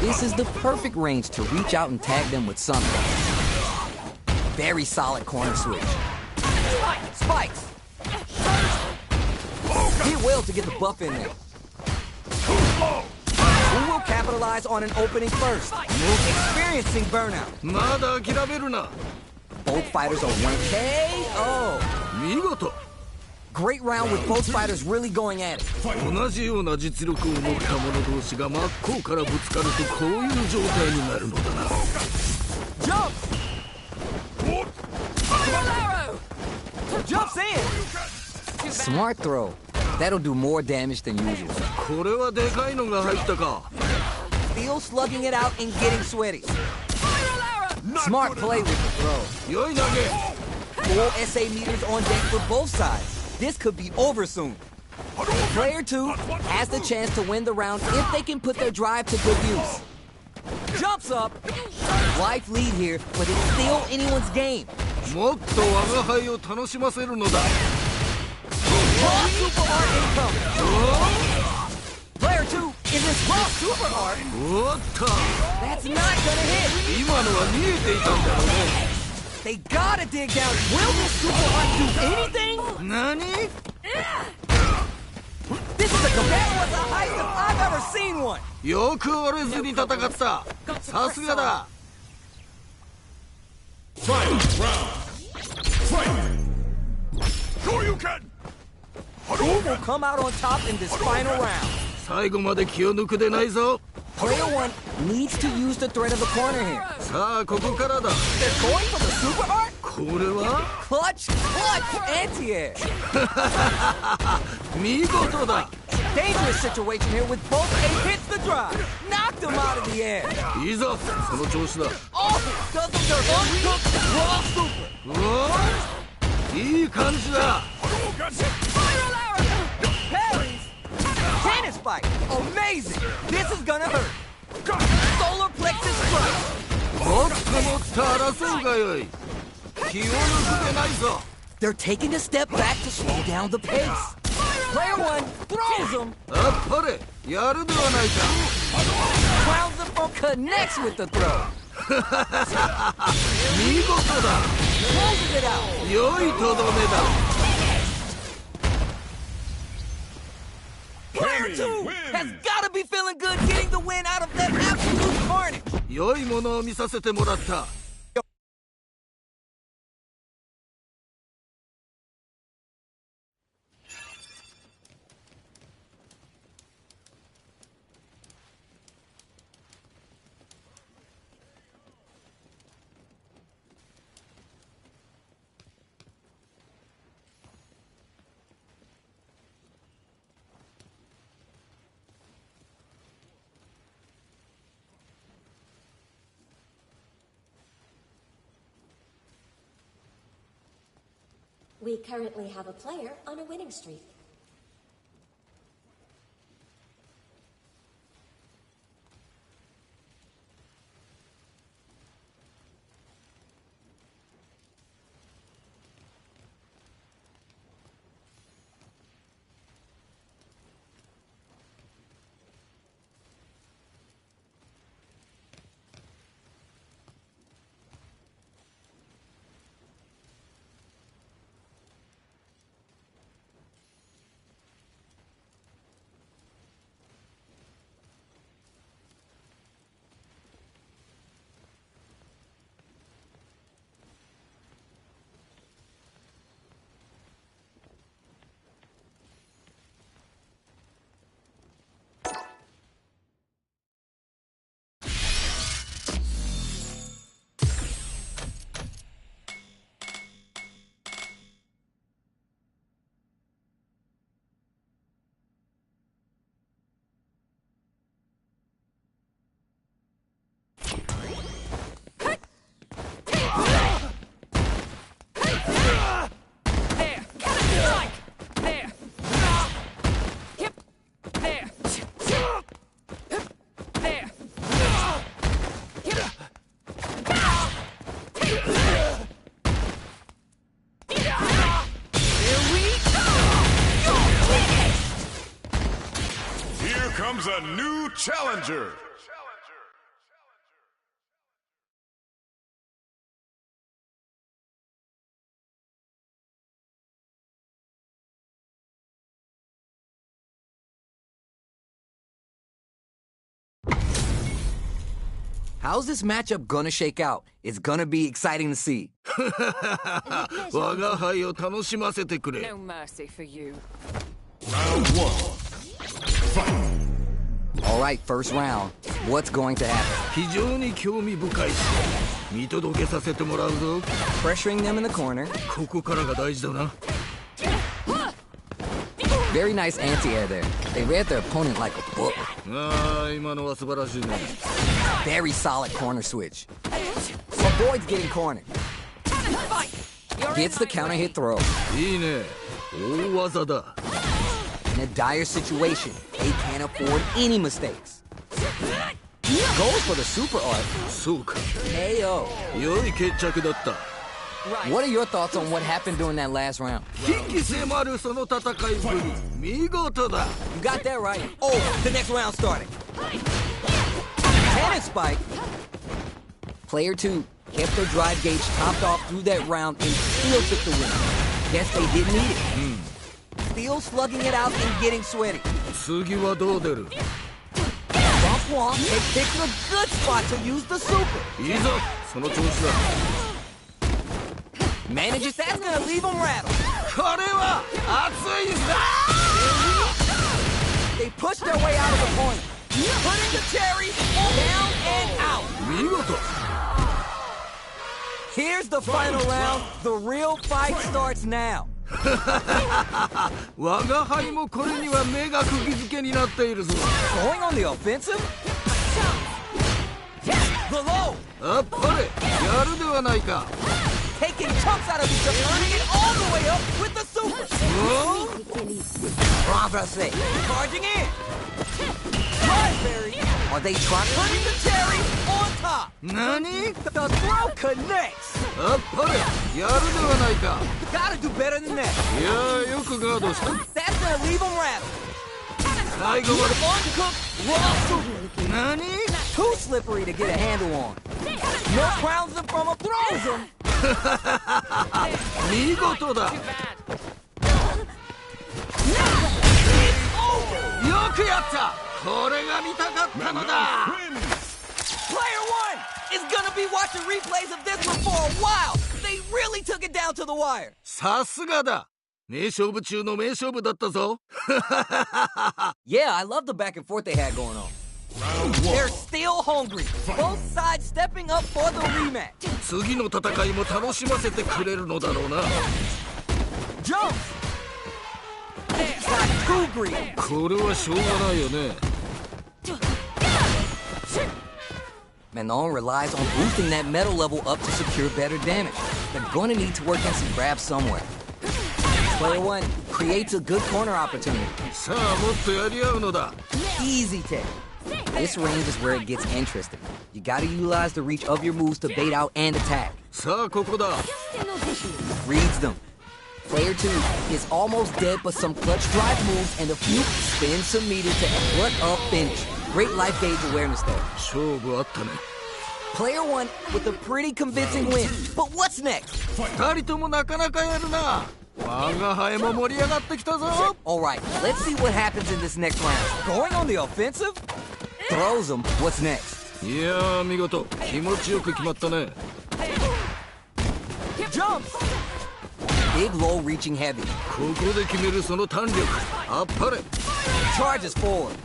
This is the perfect range to reach out and tag them with something. Very solid corner switch. Spikes! Did well to get the buff in there. Who will capitalize on an opening first? Experiencing burnout. まだ諦めるな。 Both fighters are one KO. 見事。 Great round with both fighters really going at it. 同じような実力を持った者同士が真っ向からぶつかるとこういう状態になるのだな。Jump! Jumps in! Smart throw. That'll do more damage than usual. これはでかいのが入ったか。 Still slugging it out and getting sweaty. Smart play with the throw. 良い投げ。 Full SA meters on deck for both sides. This could be over soon. Player 2 has the chance to win the round if they can put their drive to good use. Jumps up. Life lead here, but it's still anyone's game. もっと我が輩を楽しませるのだ。 Raw super art incoming. Player 2 is this raw super art. おっと。 That's not gonna hit. 今のは見えていたんだろうね。 They gotta dig down. Will this super art do anything? 何？ This is a that was the highest I've ever seen one. よく折れずに戦った。さすがだ。 Final round. Fight! Shoryuken! Who will come out on top in this final round? 最後まで気を抜くでないぞ。 Player 1 needs to use the threat of the corner here. さあここからだ。 They're going for the super art? これは Clutch, anti-air. 見事だ。 Dangerous situation here with both A hits the drive. Knocked him out of the air. いいぞ。その調子だ。 Oh, does them their uncooked raw super. おお、いい感じだ。 Parries. Tennis fight. Amazing. This is gonna hurt. Solar plexus strike. もっともっと争うがよい。気を抜くでないぞ。 They're taking a step back to slow down the pace. Player 1 throws him. あっぱれ、やるではないか。 Crowns the phone connects with the throw. 見事だ。 Closes it out. 良いとどめだ。 Player 2 has got to be feeling good getting the win out of that absolute carnage. 良いものを見させてもらった。 We currently have a player on a winning streak. comes a new challenger. How's this matchup gonna shake out? It's gonna be exciting to see. 我が輩を楽しませてくれ。 No mercy for you. Round one. Fight. All right, first round. What's going to happen? 非常に興味深いし、見届けさせてもらうぞ。 Pressuring them in the corner. ここからが大事だな。 Very nice anti-air there. They read their opponent like a book. ああ、今のは素晴らしいね。 Very solid corner switch. Avoids getting cornered. Gets the counter hit throw. いいね。大技だ。 In a dire situation, they can't afford any mistakes. Goes for the super art. そうか。 KO. 良い決着だった。 What are your thoughts on what happened during that last round? 危機迫るその戦いぶり、見事だ。 You got that right. Oh, the next round starting. Cannon spike. Player 2 kept their drive gauge topped off through that round and still took the win. Guess they didn't need it. Still slugging it out and getting sweaty. 次はどう出る？ Bump Womp, they picked a good spot to use the super. いいぞ、その調子だ。 Manages that's gonna leave him rattled. これは熱いぞ。 They push their way out of the corner. Putting the cherry down and out. 見事。 Here's the final round. The real fight starts now. 我が輩もこれには目が釘付けになっているぞ。 Going on the offensive? The low. あっぱれ、やるではないか。 Taking chunks out of each other, turning it all the way up with the super. Bravo, charging in. Raspberry. Are they trying to put the cherry on top? 何？ The throw connects. あっぱれ、やるではないか。 Gotta do better than that. いやー、よくガードした。 That's gonna leave them rattled. 最後まで。 Uncooked raw super. 何？ Too slippery to get a handle on. No crowns them from him, throws him. 見事だ。 よくやった。これが見たかったのだ。 Player 1 is gonna be watching replays of this one for a while. They really took it down to the wire. さすがだ。名勝負中の名勝負だったぞ。 Yeah, I love the back and forth they had going on. They're still hungry. Both sides stepping up for the rematch. 次の戦いも楽しませてくれるのだろうな。 Jumps. Got too greedy. これはしょうがないよね。 Manon relies on boosting that metal level up to secure better damage. They're gonna need to work in some grabs somewhere. Player 1 creates a good corner opportunity. さあ、もっとやり合うのだ。 Easy take. This range is where it gets interesting. You gotta utilize the reach of your moves to bait out and attack. さあ、ここだ。 Reads them. Player 2 is almost dead, but some clutch drive moves and a few spins some meter to what a finish. Great life gauge awareness there. 勝負あったね。 Player 1 with a pretty convincing win. But what's next? 二人ともなかなかやるな。我が輩も盛り上がってきたぞ。 Alright, let's see what happens in this next round. Going on the offensive? Throws him. What's next? いやー、見事。気持ちよく決まったね。 Jumps! Big low reaching heavy. ここで決めるその弾力。あっぱれ。 Charges forward.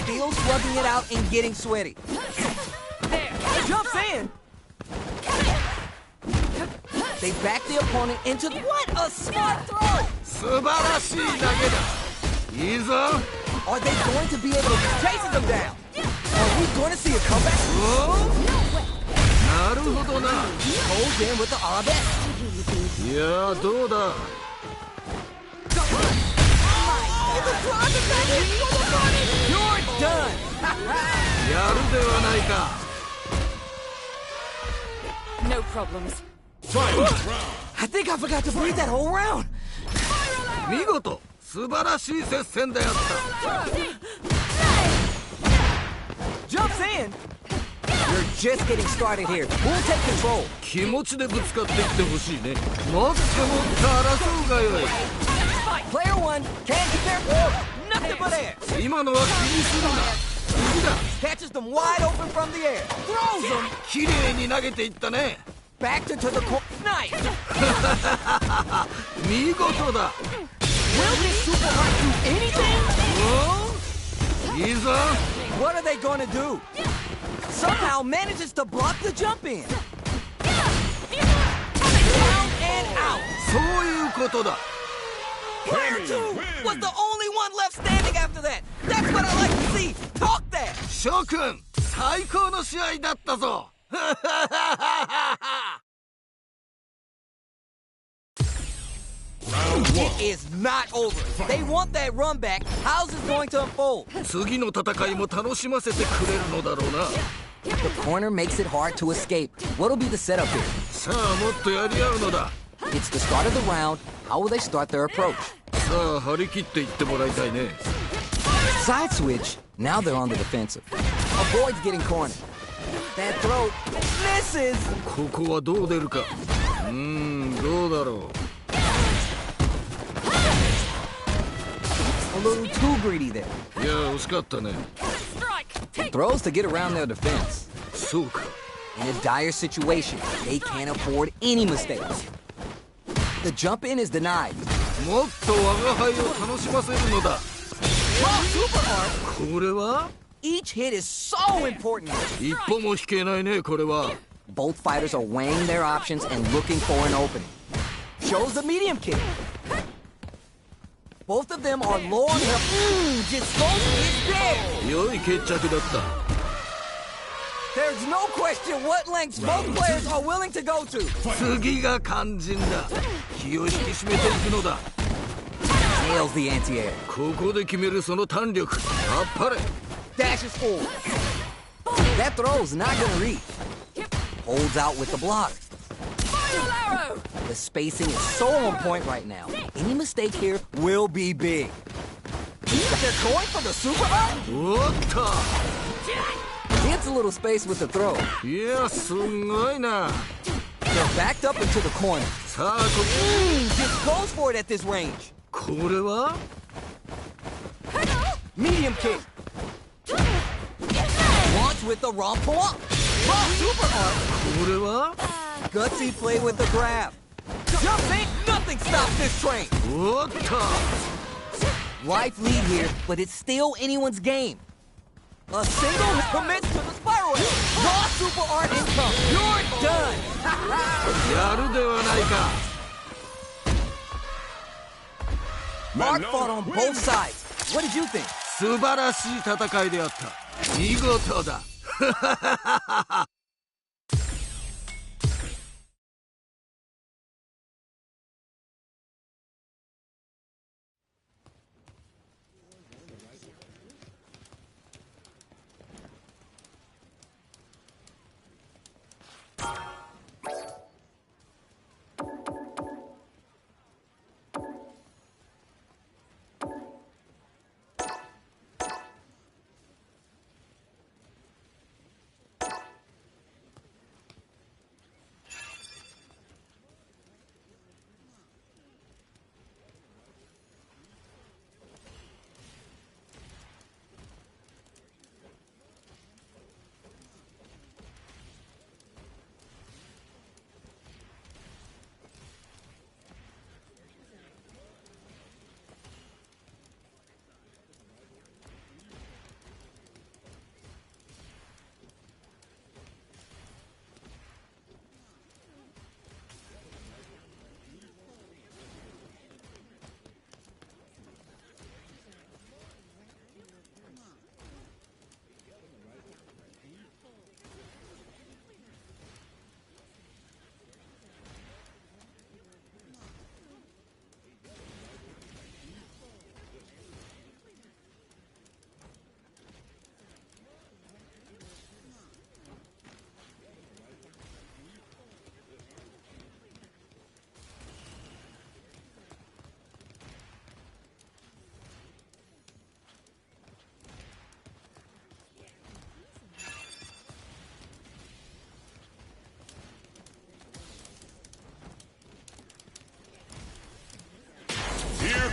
Still slugging it out and getting sweaty. Jumps in. They back the opponent into what a smart throw! 素晴らしい投げだ。いいぞ。 Are they going to be able to chase them down? Are we going to see a comeback? なるほどな。 Holds in with the arabesque. いやー、どうだ。 You're done. やるではないか。 No problems. I think I forgot to breathe that whole round. 見事。素晴らしい接戦であった。win? You're just getting started here. We'll take control. 気持ちでぶつかっていってほしいね。もっともっと争うがよい。Player one can't get there. Nothing but air. 今のは気にするな。次だ。 Catches them wide open from the air. Throws them 綺麗に投げていったね。 back to the corner. Nice. 見事だ。 Will this super heart do anything? いいぞ。 What are they going to do? Somehow manages to block the jump in. Down and out. そういうことだ。 Player two was the only one left standing after that. That's what I like to see. Talk that. 諸君、最高の試合だったぞ。It is not over. They want that run back. How's this going to unfold? 次の戦いも楽しませてくれるのだろうな。 The corner makes it hard to escape. What'll be the setup here? さあもっとやり合うのだ。 It's the start of the round. How will they start their approach? さあ張り切っていってもらいたいね。 Side switch. Now they're on the defensive. Avoids getting cornered. That throw misses. ここはどう出るか。どうだろう。 A little too greedy there. いや惜しかったね。 Throws to get around their defense. そうか。 In a dire situation, they can't afford any mistakes. The jump in is denied. もっと我が輩を楽しませるのだ。 Raw super hard. これは Each hit is so important. 一歩も引けないねこれは。 Both fighters are weighing their options and looking for an opening. Shows the medium kick. Both of them are low on health. Just goes is dead. 良い決着だった。 There's no question what lengths both players are willing to go to. 次が肝心だ。気を引き締めていくのだ。 Nails the anti-air. ここで決めるその弾力。あっぱれ。 Dashes forward. That throw's not gonna reach. Holds out with the block. The spacing is so on point right now. Any mistake here will be big. They're going for the super up. おっと。 Gets a little space with the throw. いやすごいな。 They're backed up into the corner. さあJust goes for it at this range. これは Medium kick. Launch with the raw pull-up. Raw super hard. これは Gutsy play with the grab. Jump in. Nothing stops this train. おっと。 Life lead here, but it's still anyone's game. A single commits to the spiral. Raw super art income. You're done. やるではないか。 Mark fought on both sides. What did you think? 素晴らしい戦いであった。見事だ。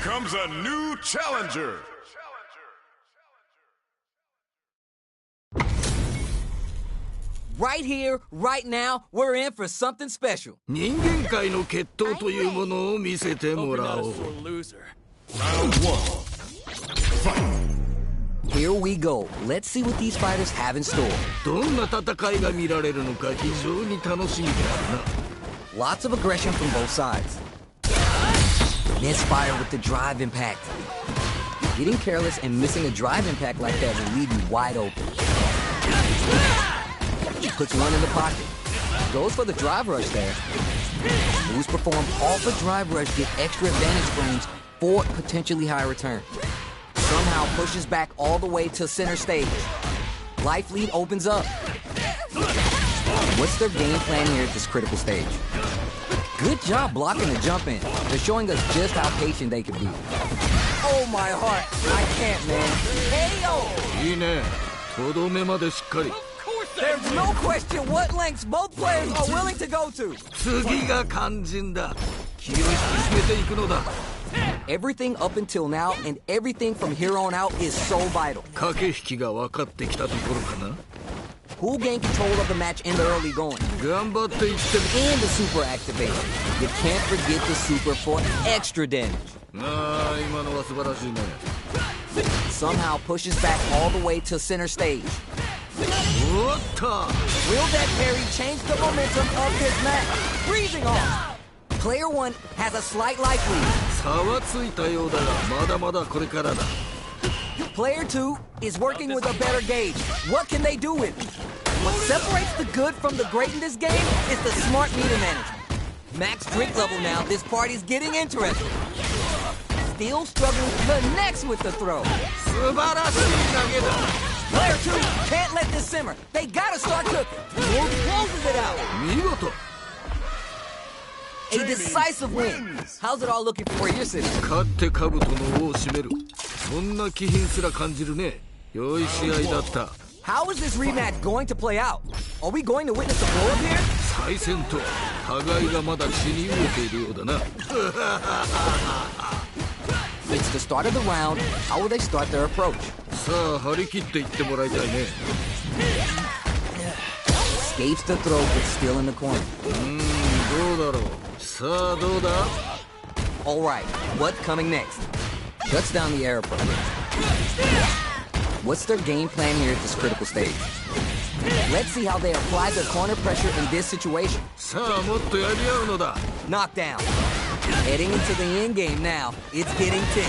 comes a new challenger. Right here, right now, we're in for something special. 人間界の決闘というものを見せてもらおう。 Round 1. Fight. Here we go. Let's see what these fighters have in store. どんな戦いが見られるのか非常に楽しみであるな。 Lots of aggression from both sides. Misfire with the drive impact. Getting careless and missing a drive impact like that will leave you wide open. Puts one in the pocket. Goes for the drive rush there. Moves performed off a drive rush get extra advantage frames for potentially high return. Somehow pushes back all the way to center stage. Life lead opens up. What's their game plan here at this critical stage? Good job blocking the jump in. They're showing us just how patient they can be. Oh my heart, I can't, man. Hey, yo! いいね。とどめまでしっかり。 There's no question what lengths both players are willing to go to. 次が肝心だ。気を引き締めていくのだ。 Everything up until now and everything from here on out is so vital. 駆け引きが分かってきたところかな。 Who'll gain control of the match in the early going? 頑張っていってみ。 And the super activation. You can't forget the super for extra damage. ああ、今のは素晴らしいね。 Somehow pushes back all the way to center stage. おっと。 Will that parry change the momentum of his match? Freezing off. Player 1 has a slight life lead. 差はついたようだが、まだまだこれからだ。 Player 2 is working with a better gauge. What can they do with it? What separates the good from the great in this game is the smart meter management. Max drink level now, this party's getting interesting. Still struggling, connects with the throw. 素晴らしい投げだ。 Player 2 can't let this simmer. They gotta start cooking. Wolf closes it out. 見事。 A decisive win. How's it all looking for your city? 勝って兜の尾を締める。そんな気品すら感じるね。良い試合だった。 How is this rematch going to play out? Are we going to witness a blow up here? 再戦と互いがまだ血に飢えているようだな。 It's the start of the round. How will they start their approach? さあ張り切っていってもらいたいね。 Escapes the throw, but still in the corner. どうだろう。さあどうだ。 All right, what's coming next? Shuts down the air approach. What's their game plan here at this critical stage? Let's see how they apply their corner pressure in this situation. さあもっとやり合うのだ。 Knockdown. Heading into the end game now. It's getting tense.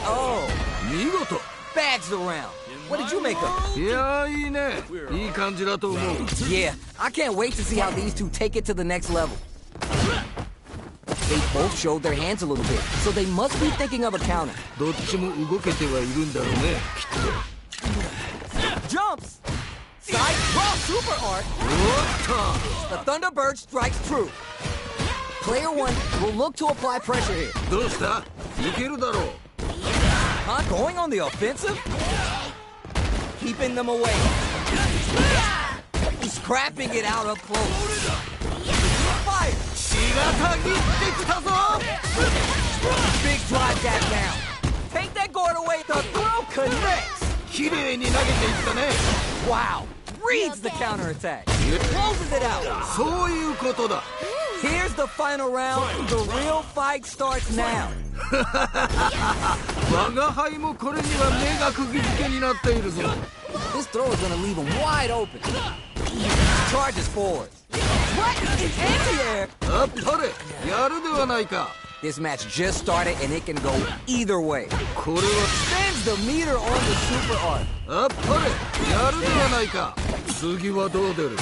KO. 見事。 Bags the round. What did you make of it? いやーいいね。いい感じだと思う。 Yeah, I can't wait to see how these two take it to the next level. They both showed their hands a little bit, so they must be thinking of a counter. どっちも動けてはいるんだろうね。きっと。 Jumps! Side draw super art! おっ The Thunderbird strikes true. Player 1 will look to apply pressure here. と。どうした。いけるだろう。 Huh? Going on the offensive? Keeping them away. He's scrapping it out up close. Fire! 血がたぎってきたぞ。 Big drive that down. Take that guard away. The throw connects. 綺麗に投げていったね。 Wow. Reads the counterattack. Closes it out. そういうことだ。 Here's the final round. The real fight starts now. 我が輩もこれには目が釘付けになっているぞ。 This throw is gonna leave him wide open. Charges forward. What? In anti-air? あっぱれ。やるではないか。 This match just started and it can go either way. これは Spends the meter on the super art. あっぱれ。やるではないか。次はどう出る。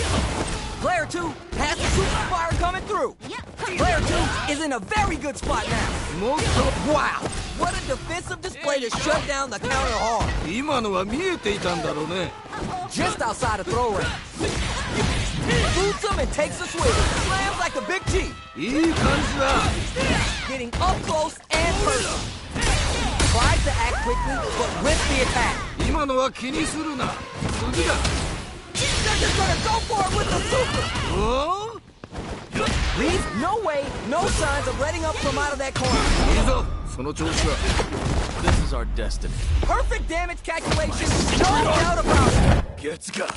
Player 2 has the super fire coming through. Player 2 is in a very good spot now. もっ Wow. What a defensive display to shut down the counter hard. と今のは見えていたんだろうね。 Just outside of throw range. Boots him and takes a swing. Slams like a big G. いい感じだ。 Getting up close and personal. Tries to act quickly, but with the attack. 今のは気にするな。次だ。 They're just gonna go for it with the super. お Leave? No way, no signs of letting up from out of that corner. いいぞその調子は This is our destiny. Perfect damage calculation, no doubt about it. Gets got.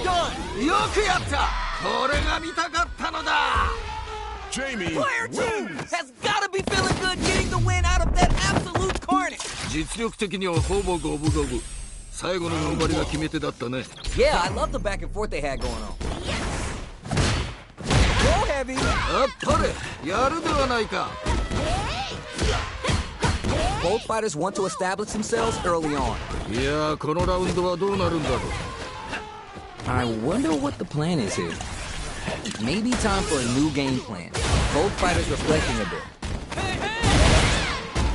Done. よくやったこれが見たかったのだ Jamie Player 2 wins. has got to be feeling good getting the win out of that absolute carnage. 実力的にはほぼ五分五分最後の頑張りが決め手だったね Yeah, I love the back and forth they had going on. Go heavy. あっぱれやるではないか Both fighters want to establish themselves early on. いやこのラウンドはどうなるんだろう I wonder what the plan is here. Maybe time for a new game plan. Both fighters reflecting a bit.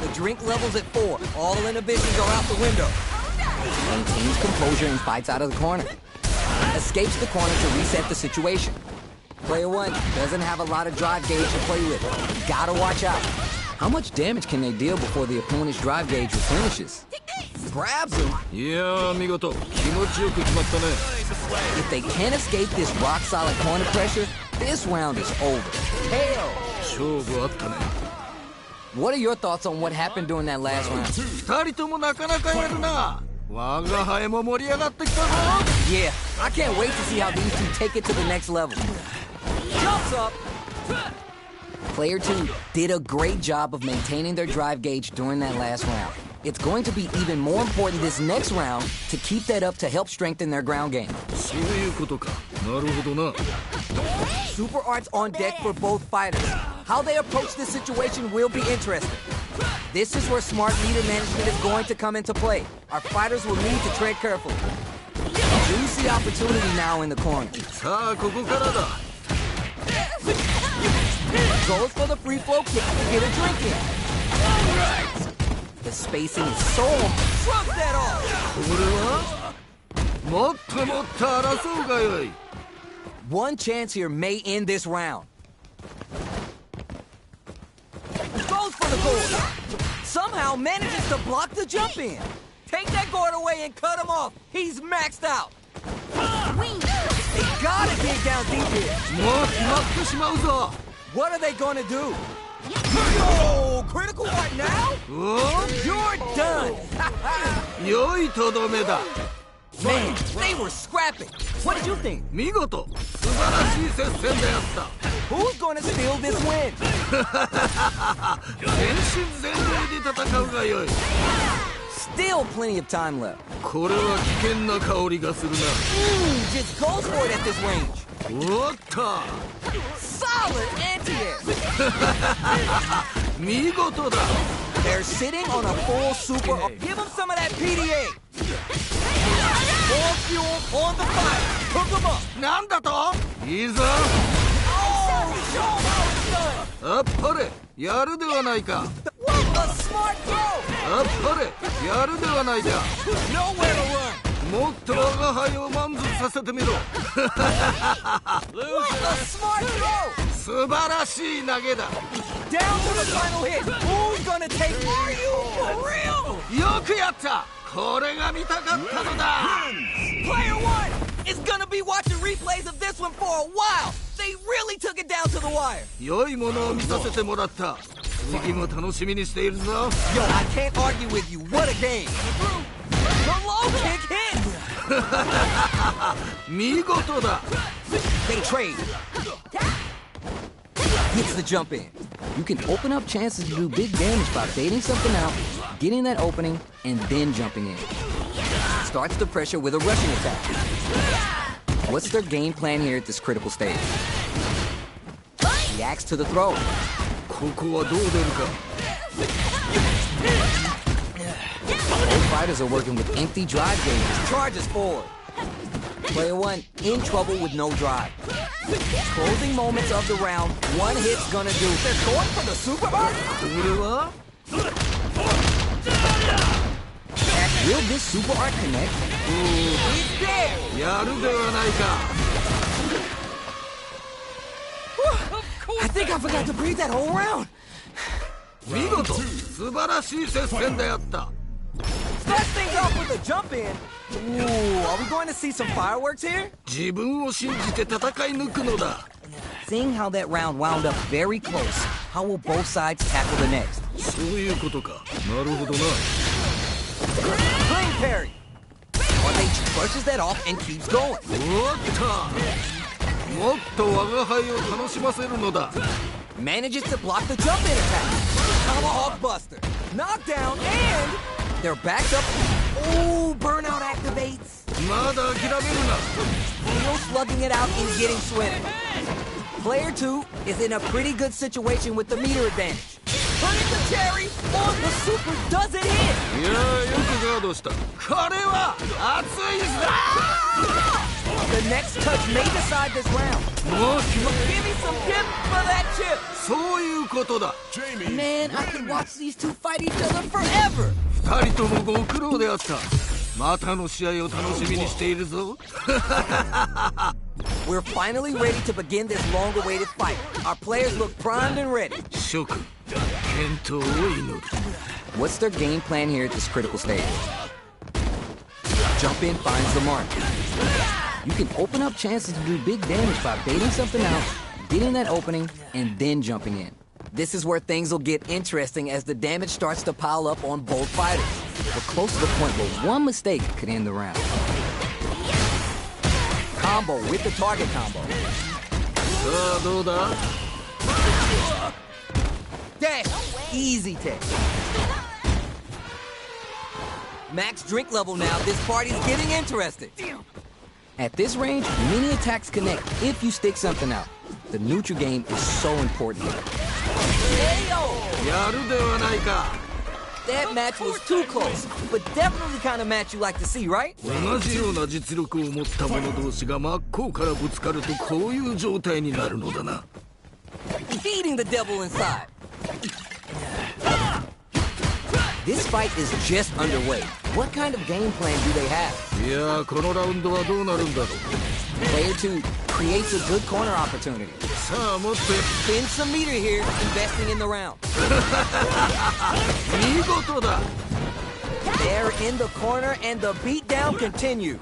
The drink level's at 4. All inhibitions are out the window. Maintains composure and fights out of the corner. Escapes the corner to reset the situation. Player 1 doesn't have a lot of drive gauge to play with. Gotta watch out. How much damage can they deal before the opponent's drive gauge replenishes? Grabs him. いや見事気持ちよく決まったね If they can't escape this rock-solid corner pressure, this round is over. Hell! 勝負あったね What are your thoughts on what happened during that last round? 二人ともなかなかやるな我が輩も盛り上がってきたぞ Yeah, I can't wait to see how these two take it to the next level. Jumps up! Player 2 did a great job of maintaining their drive gauge during that last round. It's going to be even more important this next round to keep that up to help strengthen their ground game. そういうことかなるほどな Super arts on deck for both fighters. How they approach this situation will be interesting. This is where smart leader management is going to come into play. Our fighters will need to tread carefully. Juicy opportunity now in the corner. さあここからだ Goes for the free flow kick to get a drink in. The spacing is so shrugs that off. これはもっともっと争うがよい One chance here may end this round. Goes for the goal. Somehow manages to block the jump in. Take that guard away and cut him off. He's maxed out. They gotta dig down deep here. もう決まってしまうぞ What are they gonna do? Oh, critical art now? お You're done. お良いとどめだ Man, they were scrapping. What did you think? 見事素晴らしい接戦であった Who's gonna steal this win? 全身全霊で戦うがよい Still plenty of time left. これは危険な香りがするな Just goes for it at this range. おっと Solid anti-air. 見事だ They're sitting on a full super. Give them some of that PDA. More fuel on the fire. Hook them up. なんだといいぞ Oh, show how it's done. あっぱれやるではないか What a smart throw. あっぱれやるではないか Nowhere to run. もっと我が輩を満足させてみろ What a smart throw. 素晴らしい投げだ Down to the final hit. Who's gonna take it? Are you for real? よくやったこれが見たかったのだ Player 1 is gonna be watching replays of this one for a while. They really took it down to the wire. 良いものを見させてもらった次も楽しみにしているぞ Yo, I can't argue with you. What a game. The low kick hits. 見事だ They trade. Gets the jump in. You can open up chances to do big damage by baiting something out, getting that opening, and then jumping in. Starts the pressure with a rushing attack. What's their game plan here at this critical stage? Reacts to the throw. ここはどう出るか Both fighters are working with empty drive gauges. Charges forward. Player 1 in trouble with no drive. Closing moments of the round. One hit's gonna do. They're going for the super art? これは Will this super art connect? It's there! やるではないか I think I forgot to breathe that whole round. 見事素晴らしい接戦であった Starts things off with a jump in. Ooh, are we going to see some fireworks here? 自分を信じて戦い抜くのだ。 Seeing how that round wound up very close, how will both sides tackle the next? そういうことか。なるほどな。 Clean parry. Or they brushes that off and keeps going. おっと。もっと我が輩を楽しませるのだ。 Manages to block the jump in attack. Tomahawk Buster. Knockdown and They're backed up. Ooh, burnout activates. まだ諦めるな。 Still slugging it out and getting sweated. Player 2 is in a pretty good situation with the meter advantage. putting the cherry on the super doesn't hit. いやー、よくガードした。これは熱いぞ。 The next touch may decide this round. もう決まっ Give me some dip for that chip. そういうことだ。 Jamie. Man, I could watch these two fight each other forever. 二人ともご苦労であった。またの試合を楽しみにしているぞ。 We're finally ready to begin this long-awaited fight. Our players look primed and ready. 諸君、健闘を祈る。 What's their game plan here at this critical stage? Jump in finds the mark. You can open up chances to do big damage by baiting something out, getting that opening, and then jumping in. This is where things will get interesting as the damage starts to pile up on both fighters. We're close to the point where one mistake could end the round. Combo with the target combo. さあどうだ。 Dash! Easy tech. Max drink level now. This party's getting interesting. At this range, many attacks connect if you stick something out. The neutral game is so important here. やるではないか。 That match was too close, but definitely kind of match you like to see, right? 同じような実力を持った者同士が真っ向からぶつかるとこういう状態になるのだな。 Feeding the devil inside. This fight is just underway. What kind of game plan do they have? いやー、このラウンドはどうなるんだろう。 Player 2 creates a good corner opportunity. さあもっと Spend some meter here, investing in the round. 見事だ。 They're in the corner and the beatdown continues.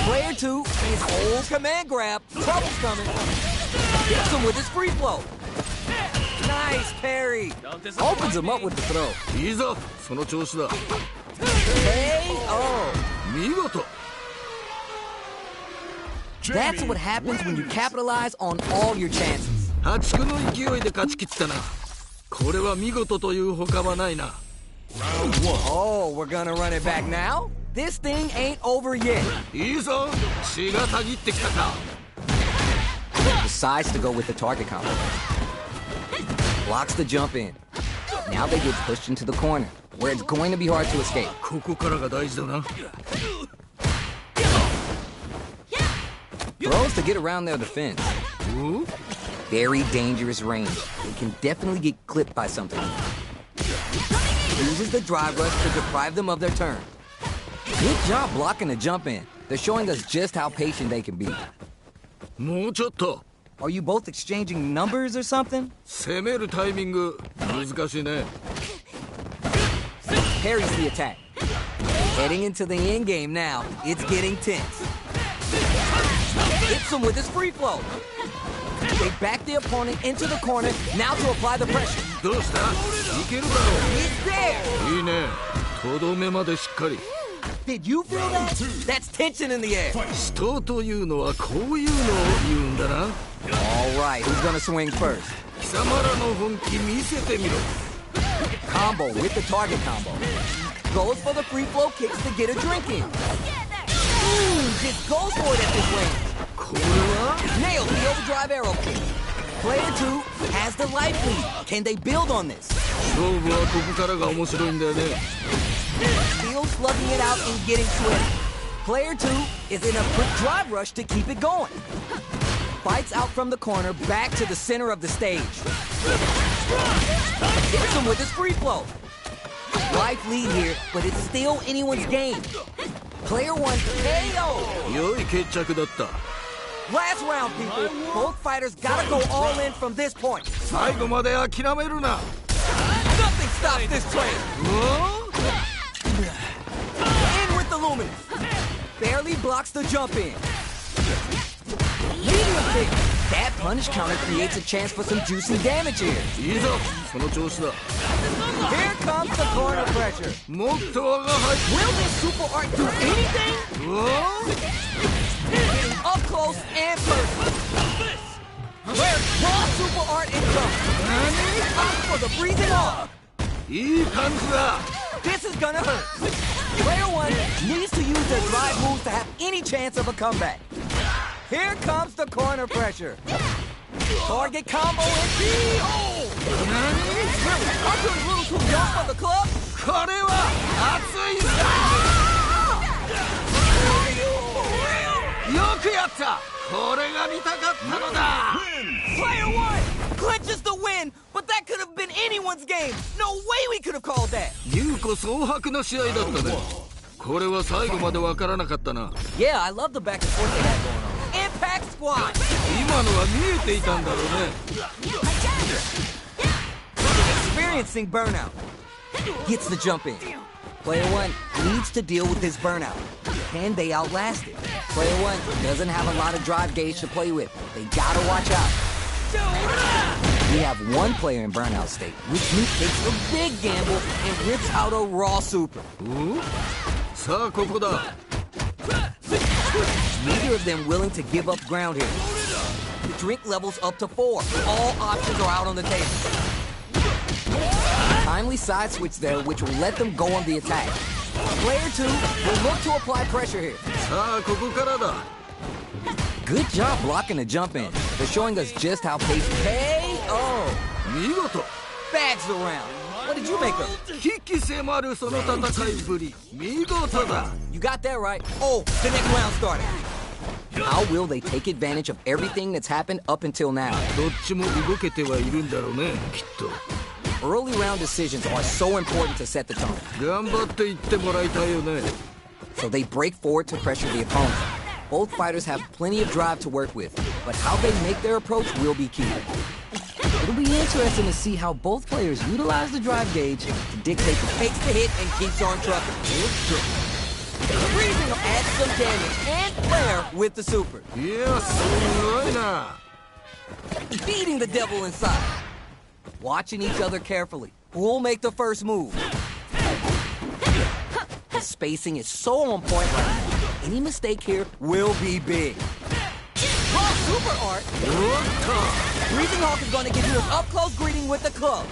Player 2 is old command grab. Trouble's coming. Hits him with his free flow. Nice parry. Opens him up with the throw. いいぞ、その調子だ。 KO. 見事。 That's what happens when you capitalize on all your chances. 破竹の勢いで勝ち切ったな。これは見事というほかはないな。 Oh, we're gonna run it back now? This thing ain't over yet. いいぞ、血がたぎってきたか。 Decides to go with the target combo. Blocks the jump in. Now they get pushed into the corner, where it's going to be hard to escape. ここからが大事だな。 Throws to get around their defense. お Very dangerous range. They can definitely get clipped by something. Uses the drive rush to deprive them of their turn. Good job blocking the jump in. They're showing us just how patient they can be. もうちょっと。 Are you both exchanging numbers or something? 攻めるタイミング難しいね。 Parries the attack. Heading into the end game now. It's getting tense. Hits him with his free flow. They back the opponent into the corner, now to apply the pressure. どうした？いけるだろ He's there! う。いいね。とどめまでしっかり。 Did you feel that? That's tension in the air. 死闘というのはこういうのを言うんだな。 All right, who's gonna swing first? 貴様らの本気見せてみろ。 Combo with the target combo. Goes for the free flow kicks to get a drink in. Just goes for it at this range. これは Nailed the overdrive arrow kick. Player 2 has the life lead. Can they build on this? 勝負はここからが面白いんだよね。 Still slugging it out and getting sweaty. Player 2 is in a quick drive rush to keep it going. Fights out from the corner back to the center of the stage. Hits him with his free flow. Life lead here, but it's still anyone's game. Player 1 KO. 良い決着だった。 Last round, people. Both fighters gotta go all in from this point. 最後まで諦めるな。 Nothing stops this train. the luminous. Barely blocks the jump in. Medium kick. That punish counter creates a chance for some juicy damage here. いいぞその調子だ Here comes the corner pressure. もっと我が輩 Will this super art do anything? うわ Getting up close and personal. Where's raw super art and jump? Opt for the breathing off. いい感じだ This is gonna hurt. Player one needs to use their drive moves to have any chance of a comeback. Here comes the corner pressure. Target combo and KO! Really? Arthur is a little too young for the club? これは熱いぜよくやったこれが見たかったのだ Player one clinches the win, but that could have been anyone's game. No way we could have called that. 優子総白の試合だったねこれは最後までわからなかったな Yeah, I love the back and forth they had going on. Impact squad. 今のは見えていたんだろうね Experiencing burnout. Gets the jump in. Player one needs to deal with this burnout. Can they outlast it? Player one doesn't have a lot of drive gauge to play with. They gotta watch out. We have one player in burnout state, which means takes a big gamble and rips out a raw super. おさあここだ Neither of them willing to give up ground here. The drink level's up to 4. All options are out on the table. Timely side switch there, which will let them go on the attack. Player 2 will look to apply pressure here. さあここからだ Good job blocking the jump in. They're showing us just how patient. KO! 見事 Bags around. What did you make of it? 危機迫るその戦いぶり見事だ You got that right. Oh, the next round started. How will they take advantage of everything that's happened up until now? どっちも動けてはいるんだろうねきっと Early round decisions are so important to set the tone. 頑張っていってもらいたいよね So they break forward to pressure the opponent. Both fighters have plenty of drive to work with, but how they make their approach will be key. It'll be interesting to see how both players utilize the drive gauge to dictate who takes the hit and keeps on trucking. Freezing adds some damage and flair with the super. いやすごいな Beating the devil inside. Watching each other carefully. Who'll make the first move? The spacing is so on point right now. Any mistake here will be big. Raw super art. Breathing Hawk is going to give you an up-close greeting with the club.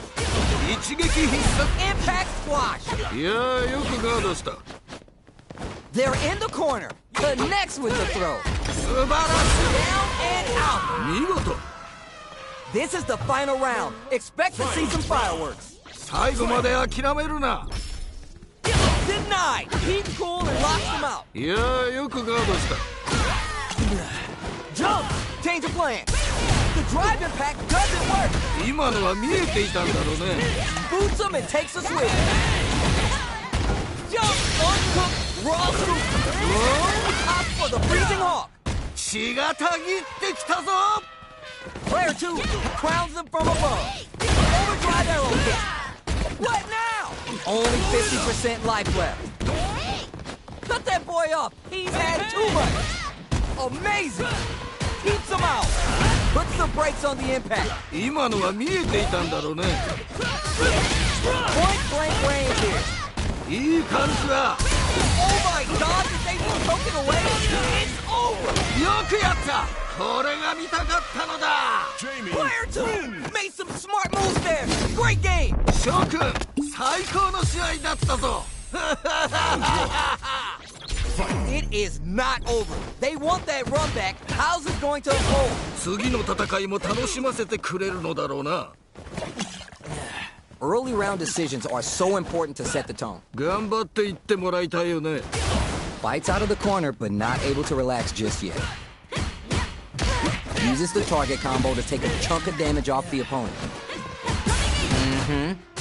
一撃必殺 Impact squash. いやよくガードした They're in the corner. Connects with the throw. 素晴らし Down and out. い見事 This is the final round. Expect to see some fireworks. 最後まで諦めるな Denied. Keeps cool and locks them out. いやよくガードした Jump. Change of plan. The drive impact doesn't work. 今のは見えていたんだろうね Boots him and takes a switch. Jump. Uncooked. Raw super. Opt for the freezing hawk. 血がたぎってきたぞ Player 2 crowns them from above. Overdrive arrow kick. What now? Only 50% life left. Cut that boy off. He's had too much. Amazing. Keeps him out. Puts the brakes on the impact. 今のは見えていたんだろうね Point blank range here. いい感じだ Oh my god, did they just choke it away? It's over. よくやったこれが見たかったのだ Jamie Player 2 made some smart moves there. Great game. 翔くん最高の試合だったぞ It is not over. They want that run back. How's it going to unfold? 次の戦いも楽しませてくれるのだろうな Early round decisions are so important to set the tone. 頑張っていってもらいたいよね Fights out of the corner, but not able to relax just yet. Uses the target combo to take a chunk of damage off the opponent.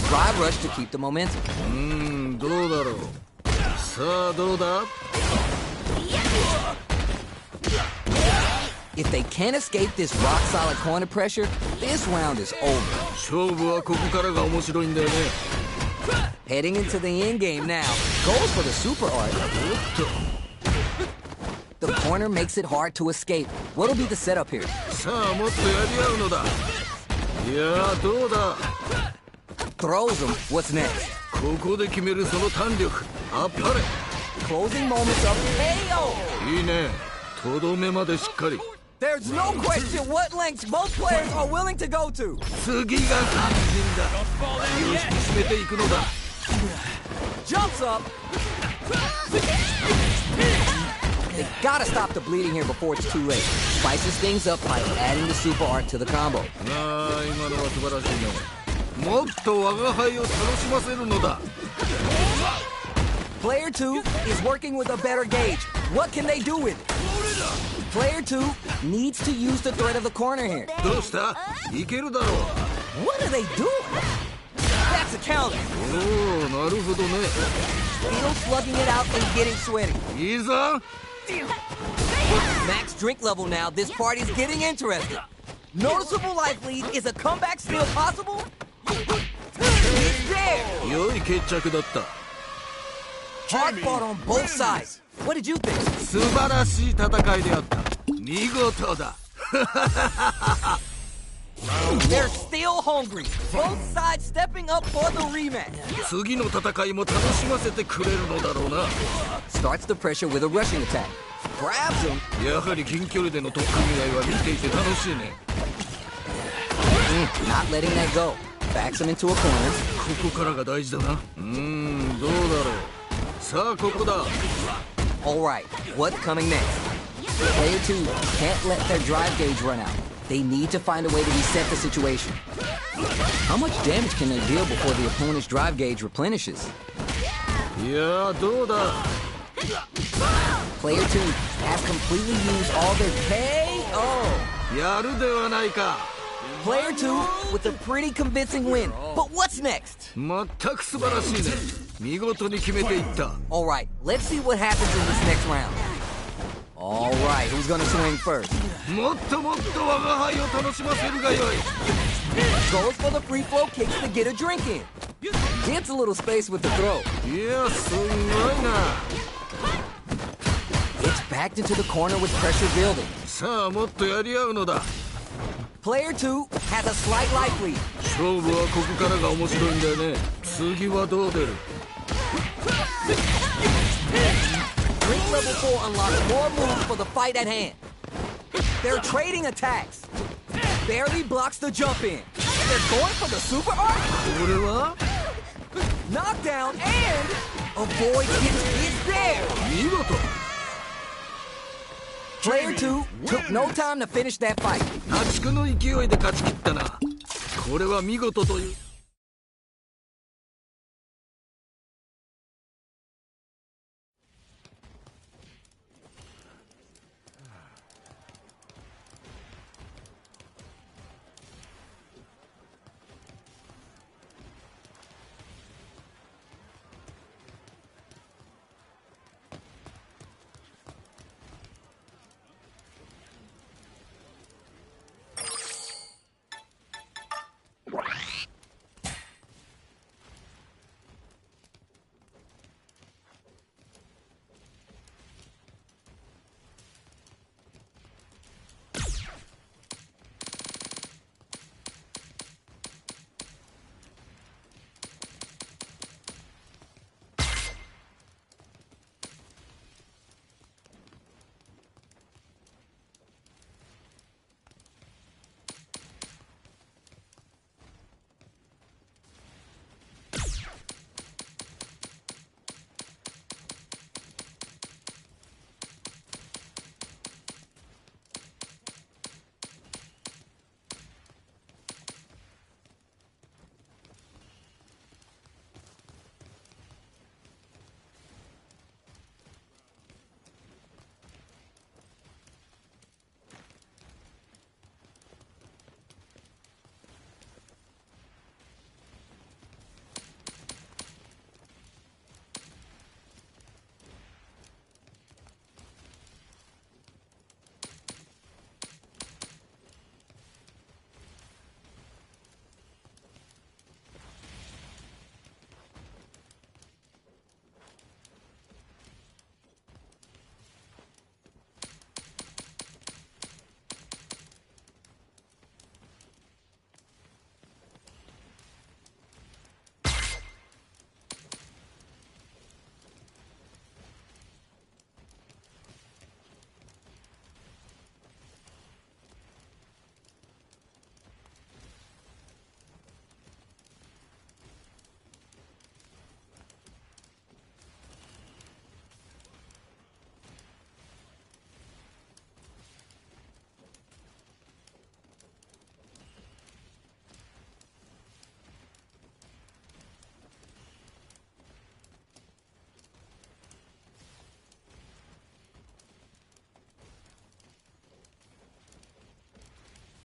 Drive rush to keep the momentum. どうだろうさあどうだ If they can't escape this rock-solid corner pressure, this round is over. 勝負はここからが面白いんだよね Heading into the end game now. Goes for the super art. The corner makes it hard to escape. What'll be the setup here? さあもっとやり合うのだ。いやーどうだ。 Throws him. What's next? ここで決めるその弾力。あっぱれ。 Closing moments of KO. いいね。とどめまでしっかり。 There's no question what lengths both players are willing to go to. 次が肝心だ。気を引き締めていくのだ。 Jumps up. They gotta stop the bleeding here before it's too late. Spices things up by adding the super art to the combo. ああ今のは素晴らしいね。もっと我が輩を楽しませるのだ。 Player 2 is working with a better gauge. What can they do with it? Player 2 needs to use the threat of the corner here. どうした？いけるだろう。 What are they doing? That's a counter. おおなるほどね。 Still slugging it out and getting sweaty. いいぞ。 Max drink level now. This party's getting interested. Noticeable life lead. Is a comeback still possible? It's there. 良い決着だった。 Hard fought on both sides. What did you think? 素晴らしい戦いであった。見事だ。 They're still hungry. Both sides stepping up for the rematch. 次の戦いも楽しませてくれるのだろうな。 Starts the pressure with a rushing attack. Grabs him. やはり近距離での取っ組み合いは見ていて楽しいね。 Not letting that go. Backs him into a corner. ここからが大事だな。どうだろう。さあここだ。 Alright, what's coming next? Player 2 can't let their drive gauge run out. They need to find a way to reset the situation. How much damage can they deal before the opponent's drive gauge replenishes? いやどうだ。 Player 2 has completely used all their KO. やるではないか。 Player 2 with a pretty convincing win. But what's next? 全く素晴らしいね。見事に決めていった。 Alright, let's see what happens in this next round. Alright, who's gonna swing first? もっともっと我が輩を楽しませるがよい。 Goes for the free flow kicks to get a drink in. Gets a little space with the throw. いやすごいな。 It's backed into the corner with pressure building. さあもっとやり合うのだ。 Player 2 has a slight life lead. 勝負はここからが面白いんだよね。次はどう出る？ Drink level 4 unlocks more moves for the fight at hand. They're trading attacks. Barely blocks the jump in. They're going for the super art. これは Knockdown and avoids his there. 見事。 Player 2 took no time to finish that fight. 破竹の勢いで勝ち切ったな。これは見事という。